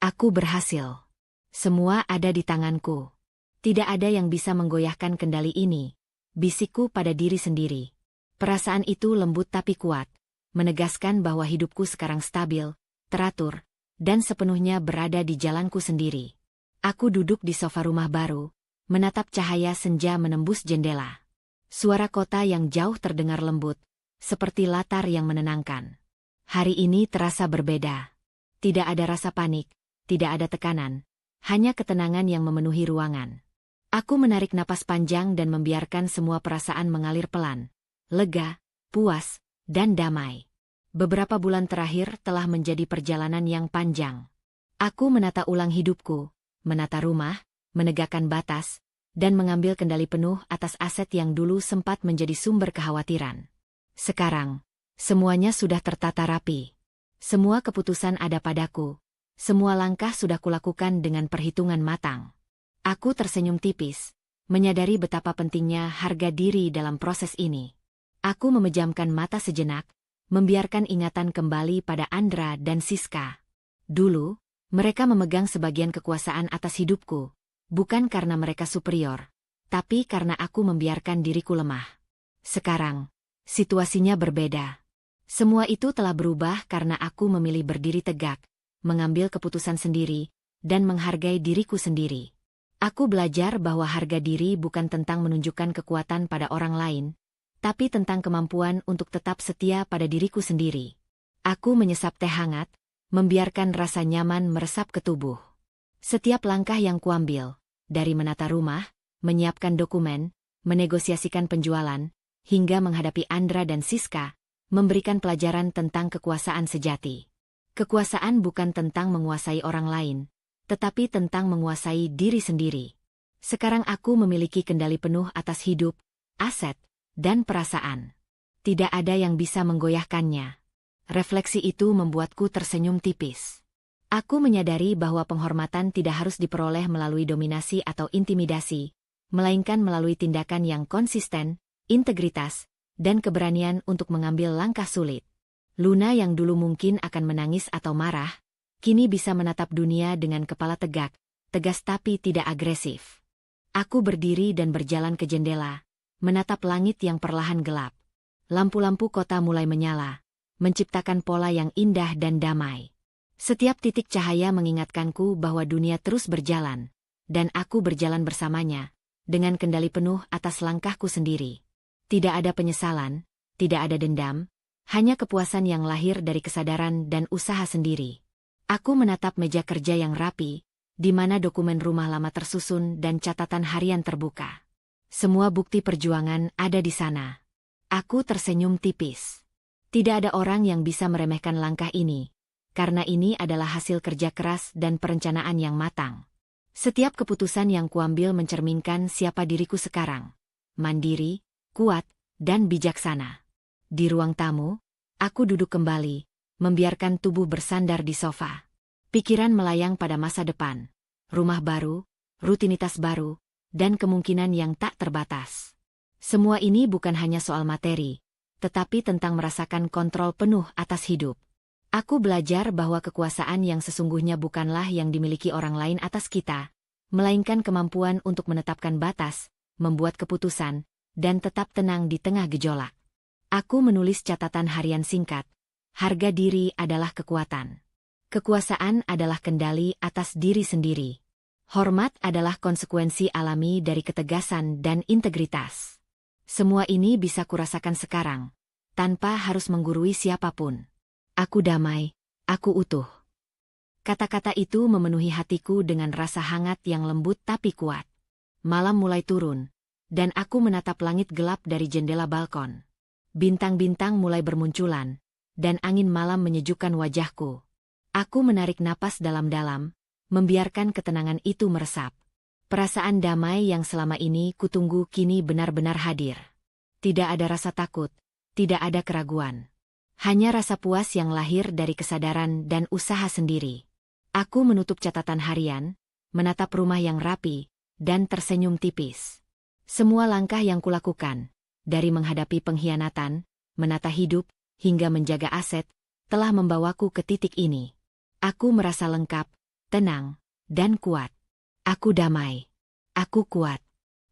Aku berhasil. Semua ada di tanganku. Tidak ada yang bisa menggoyahkan kendali ini, bisikku pada diri sendiri. Perasaan itu lembut tapi kuat, menegaskan bahwa hidupku sekarang stabil, teratur, dan sepenuhnya berada di jalanku sendiri. Aku duduk di sofa rumah baru, menatap cahaya senja menembus jendela. Suara kota yang jauh terdengar lembut, seperti latar yang menenangkan. Hari ini terasa berbeda. Tidak ada rasa panik, tidak ada tekanan, hanya ketenangan yang memenuhi ruangan. Aku menarik napas panjang dan membiarkan semua perasaan mengalir pelan, lega, puas, dan damai. Beberapa bulan terakhir telah menjadi perjalanan yang panjang. Aku menata ulang hidupku, menata rumah, menegakkan batas, dan mengambil kendali penuh atas aset yang dulu sempat menjadi sumber kekhawatiran. Sekarang, semuanya sudah tertata rapi. Semua keputusan ada padaku. Semua langkah sudah kulakukan dengan perhitungan matang. Aku tersenyum tipis, menyadari betapa pentingnya harga diri dalam proses ini. Aku memejamkan mata sejenak, membiarkan ingatan kembali pada Andra dan Siska. Dulu, mereka memegang sebagian kekuasaan atas hidupku, bukan karena mereka superior, tapi karena aku membiarkan diriku lemah. Sekarang, situasinya berbeda. Semua itu telah berubah karena aku memilih berdiri tegak, mengambil keputusan sendiri, dan menghargai diriku sendiri. Aku belajar bahwa harga diri bukan tentang menunjukkan kekuatan pada orang lain, tapi tentang kemampuan untuk tetap setia pada diriku sendiri. Aku menyesap teh hangat, membiarkan rasa nyaman meresap ke tubuh. Setiap langkah yang kuambil, dari menata rumah, menyiapkan dokumen, menegosiasikan penjualan, hingga menghadapi Andra dan Siska, memberikan pelajaran tentang kekuasaan sejati. Kekuasaan bukan tentang menguasai orang lain, tetapi tentang menguasai diri sendiri. Sekarang aku memiliki kendali penuh atas hidup, aset, dan perasaan. Tidak ada yang bisa menggoyahkannya. Refleksi itu membuatku tersenyum tipis. Aku menyadari bahwa penghormatan tidak harus diperoleh melalui dominasi atau intimidasi, melainkan melalui tindakan yang konsisten, integritas, dan keberanian untuk mengambil langkah sulit. Luna yang dulu mungkin akan menangis atau marah, kini bisa menatap dunia dengan kepala tegak, tegas tapi tidak agresif. Aku berdiri dan berjalan ke jendela, menatap langit yang perlahan gelap. Lampu-lampu kota mulai menyala, menciptakan pola yang indah dan damai. Setiap titik cahaya mengingatkanku bahwa dunia terus berjalan, dan aku berjalan bersamanya, dengan kendali penuh atas langkahku sendiri. Tidak ada penyesalan, tidak ada dendam, hanya kepuasan yang lahir dari kesadaran dan usaha sendiri. Aku menatap meja kerja yang rapi, di mana dokumen rumah lama tersusun dan catatan harian terbuka. Semua bukti perjuangan ada di sana. Aku tersenyum tipis. Tidak ada orang yang bisa meremehkan langkah ini, karena ini adalah hasil kerja keras dan perencanaan yang matang. Setiap keputusan yang kuambil mencerminkan siapa diriku sekarang. Mandiri, kuat, dan bijaksana. Di ruang tamu, aku duduk kembali, membiarkan tubuh bersandar di sofa. Pikiran melayang pada masa depan, rumah baru, rutinitas baru, dan kemungkinan yang tak terbatas. Semua ini bukan hanya soal materi, tetapi tentang merasakan kontrol penuh atas hidup. Aku belajar bahwa kekuasaan yang sesungguhnya bukanlah yang dimiliki orang lain atas kita, melainkan kemampuan untuk menetapkan batas, membuat keputusan, dan tetap tenang di tengah gejolak. Aku menulis catatan harian singkat. Harga diri adalah kekuatan. Kekuasaan adalah kendali atas diri sendiri. Hormat adalah konsekuensi alami dari ketegasan dan integritas. Semua ini bisa kurasakan sekarang, tanpa harus menggurui siapapun. Aku damai, aku utuh. Kata-kata itu memenuhi hatiku dengan rasa hangat yang lembut tapi kuat. Malam mulai turun, dan aku menatap langit gelap dari jendela balkon. Bintang-bintang mulai bermunculan, dan angin malam menyejukkan wajahku. Aku menarik napas dalam-dalam, membiarkan ketenangan itu meresap. Perasaan damai yang selama ini kutunggu kini benar-benar hadir. Tidak ada rasa takut, tidak ada keraguan. Hanya rasa puas yang lahir dari kesadaran dan usaha sendiri. Aku menutup catatan harian, menatap rumah yang rapi, dan tersenyum tipis. Semua langkah yang kulakukan, dari menghadapi pengkhianatan, menata hidup, hingga menjaga aset, telah membawaku ke titik ini. Aku merasa lengkap, tenang, dan kuat. Aku damai. Aku kuat.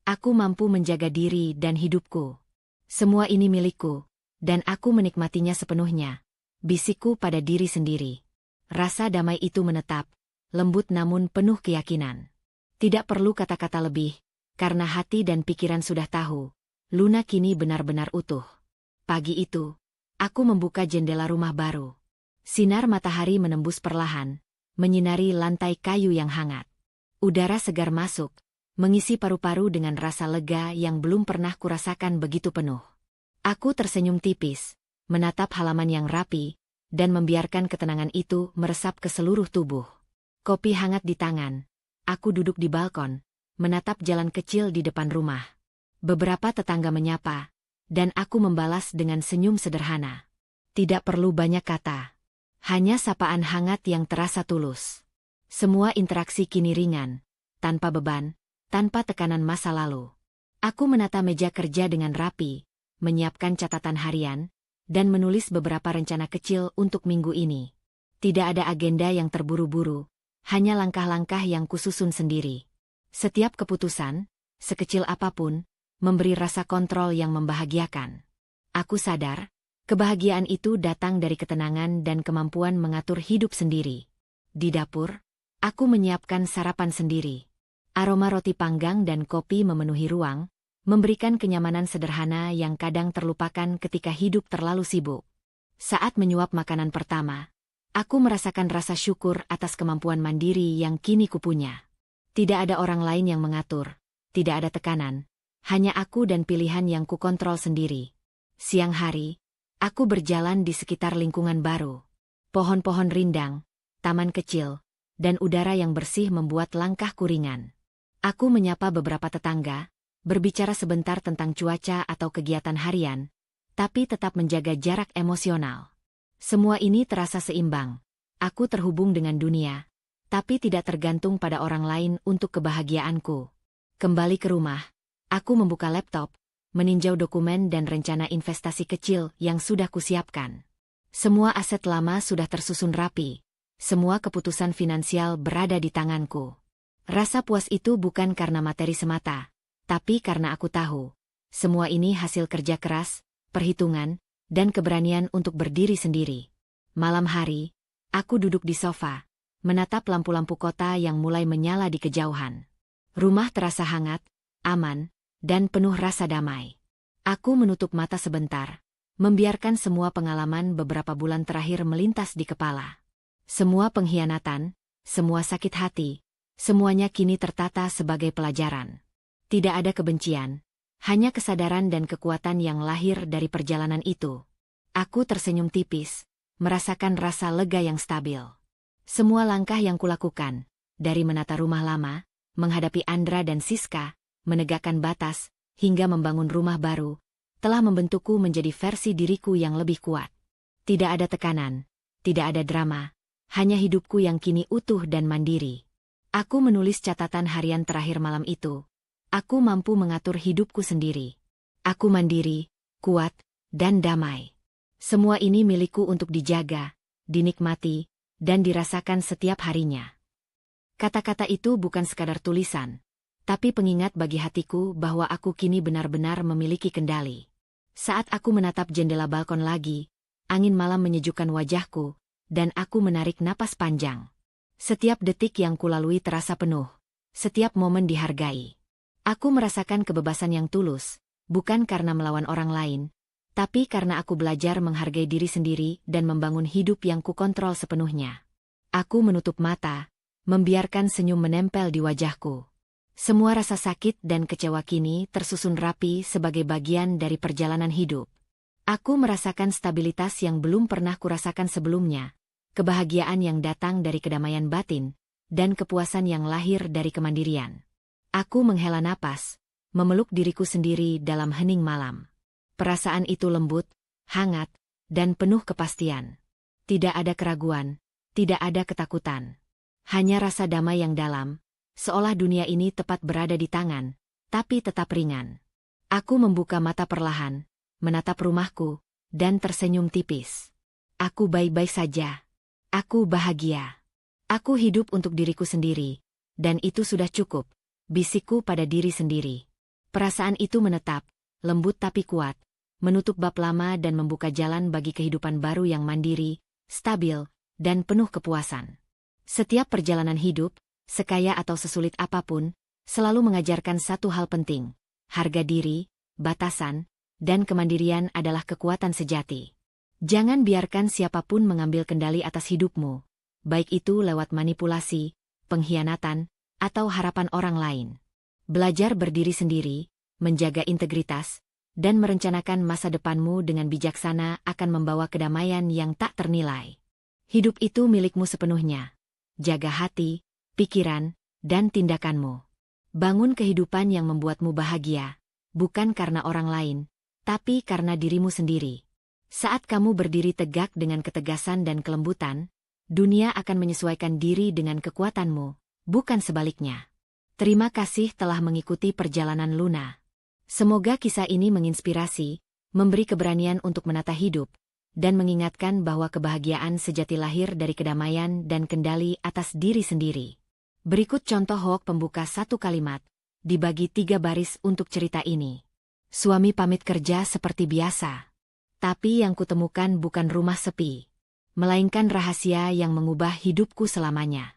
Aku mampu menjaga diri dan hidupku. Semua ini milikku, dan aku menikmatinya sepenuhnya. Bisikku pada diri sendiri. Rasa damai itu menetap, lembut namun penuh keyakinan. Tidak perlu kata-kata lebih, karena hati dan pikiran sudah tahu. Luna kini benar-benar utuh. Pagi itu, aku membuka jendela rumah baru. Sinar matahari menembus perlahan, menyinari lantai kayu yang hangat. Udara segar masuk, mengisi paru-paru dengan rasa lega yang belum pernah kurasakan begitu penuh. Aku tersenyum tipis, menatap halaman yang rapi, dan membiarkan ketenangan itu meresap ke seluruh tubuh. Kopi hangat di tangan, aku duduk di balkon, menatap jalan kecil di depan rumah. Beberapa tetangga menyapa, dan aku membalas dengan senyum sederhana. Tidak perlu banyak kata, hanya sapaan hangat yang terasa tulus. Semua interaksi kini ringan, tanpa beban, tanpa tekanan masa lalu. Aku menata meja kerja dengan rapi, menyiapkan catatan harian, dan menulis beberapa rencana kecil untuk minggu ini. Tidak ada agenda yang terburu-buru, hanya langkah-langkah yang kususun sendiri. Setiap keputusan, sekecil apapun, memberi rasa kontrol yang membahagiakan. Aku sadar, kebahagiaan itu datang dari ketenangan dan kemampuan mengatur hidup sendiri. Di dapur, aku menyiapkan sarapan sendiri. Aroma roti panggang dan kopi memenuhi ruang, memberikan kenyamanan sederhana yang kadang terlupakan ketika hidup terlalu sibuk. Saat menyuap makanan pertama, aku merasakan rasa syukur atas kemampuan mandiri yang kini kupunya. Tidak ada orang lain yang mengatur, tidak ada tekanan, hanya aku dan pilihan yang kukontrol sendiri. Siang hari, aku berjalan di sekitar lingkungan baru. Pohon-pohon rindang, taman kecil, dan udara yang bersih membuat langkahku ringan. Aku menyapa beberapa tetangga, berbicara sebentar tentang cuaca atau kegiatan harian, tapi tetap menjaga jarak emosional. Semua ini terasa seimbang. Aku terhubung dengan dunia, tapi tidak tergantung pada orang lain untuk kebahagiaanku. Kembali ke rumah, aku membuka laptop, meninjau dokumen dan rencana investasi kecil yang sudah kusiapkan. Semua aset lama sudah tersusun rapi. Semua keputusan finansial berada di tanganku. Rasa puas itu bukan karena materi semata, tapi karena aku tahu. Semua ini hasil kerja keras, perhitungan, dan keberanian untuk berdiri sendiri. Malam hari, aku duduk di sofa, menatap lampu-lampu kota yang mulai menyala di kejauhan. Rumah terasa hangat, aman, dan penuh rasa damai. Aku menutup mata sebentar, membiarkan semua pengalaman beberapa bulan terakhir melintas di kepala. Semua pengkhianatan, semua sakit hati, semuanya kini tertata sebagai pelajaran. Tidak ada kebencian, hanya kesadaran dan kekuatan yang lahir dari perjalanan itu. Aku tersenyum tipis, merasakan rasa lega yang stabil. Semua langkah yang kulakukan, dari menata rumah lama, menghadapi Andra dan Siska, menegakkan batas, hingga membangun rumah baru, telah membentukku menjadi versi diriku yang lebih kuat. Tidak ada tekanan, tidak ada drama, hanya hidupku yang kini utuh dan mandiri. Aku menulis catatan harian terakhir malam itu. Aku mampu mengatur hidupku sendiri. Aku mandiri, kuat, dan damai. Semua ini milikku untuk dijaga, dinikmati, dan dirasakan setiap harinya. Kata-kata itu bukan sekadar tulisan, tapi pengingat bagi hatiku bahwa aku kini benar-benar memiliki kendali. Saat aku menatap jendela balkon lagi, angin malam menyejukkan wajahku, dan aku menarik napas panjang. Setiap detik yang kulalui terasa penuh, setiap momen dihargai. Aku merasakan kebebasan yang tulus, bukan karena melawan orang lain, tapi karena aku belajar menghargai diri sendiri dan membangun hidup yang kukontrol sepenuhnya. Aku menutup mata, membiarkan senyum menempel di wajahku. Semua rasa sakit dan kecewa kini tersusun rapi sebagai bagian dari perjalanan hidup. Aku merasakan stabilitas yang belum pernah kurasakan sebelumnya, kebahagiaan yang datang dari kedamaian batin, dan kepuasan yang lahir dari kemandirian. Aku menghela napas, memeluk diriku sendiri dalam hening malam. Perasaan itu lembut, hangat, dan penuh kepastian. Tidak ada keraguan, tidak ada ketakutan. Hanya rasa damai yang dalam, seolah dunia ini tepat berada di tangan, tapi tetap ringan. Aku membuka mata perlahan, menatap rumahku, dan tersenyum tipis. Aku baik-baik saja. Aku bahagia. Aku hidup untuk diriku sendiri, dan itu sudah cukup, bisikku pada diri sendiri. Perasaan itu menetap, lembut tapi kuat, menutup bab lama dan membuka jalan bagi kehidupan baru yang mandiri, stabil, dan penuh kepuasan. Setiap perjalanan hidup, sekaya atau sesulit apapun, selalu mengajarkan satu hal penting. Harga diri, batasan, dan kemandirian adalah kekuatan sejati. Jangan biarkan siapapun mengambil kendali atas hidupmu, baik itu lewat manipulasi, pengkhianatan, atau harapan orang lain. Belajar berdiri sendiri, menjaga integritas, dan merencanakan masa depanmu dengan bijaksana akan membawa kedamaian yang tak ternilai. Hidup itu milikmu sepenuhnya. Jaga hati, pikiran, dan tindakanmu. Bangun kehidupan yang membuatmu bahagia, bukan karena orang lain, tapi karena dirimu sendiri. Saat kamu berdiri tegak dengan ketegasan dan kelembutan, dunia akan menyesuaikan diri dengan kekuatanmu, bukan sebaliknya. Terima kasih telah mengikuti perjalanan Luna. Semoga kisah ini menginspirasi, memberi keberanian untuk menata hidup, dan mengingatkan bahwa kebahagiaan sejati lahir dari kedamaian dan kendali atas diri sendiri. Berikut contoh hoax pembuka satu kalimat, dibagi 3 baris untuk cerita ini. Suami pamit kerja seperti biasa. Tapi yang kutemukan bukan rumah sepi, melainkan rahasia yang mengubah hidupku selamanya.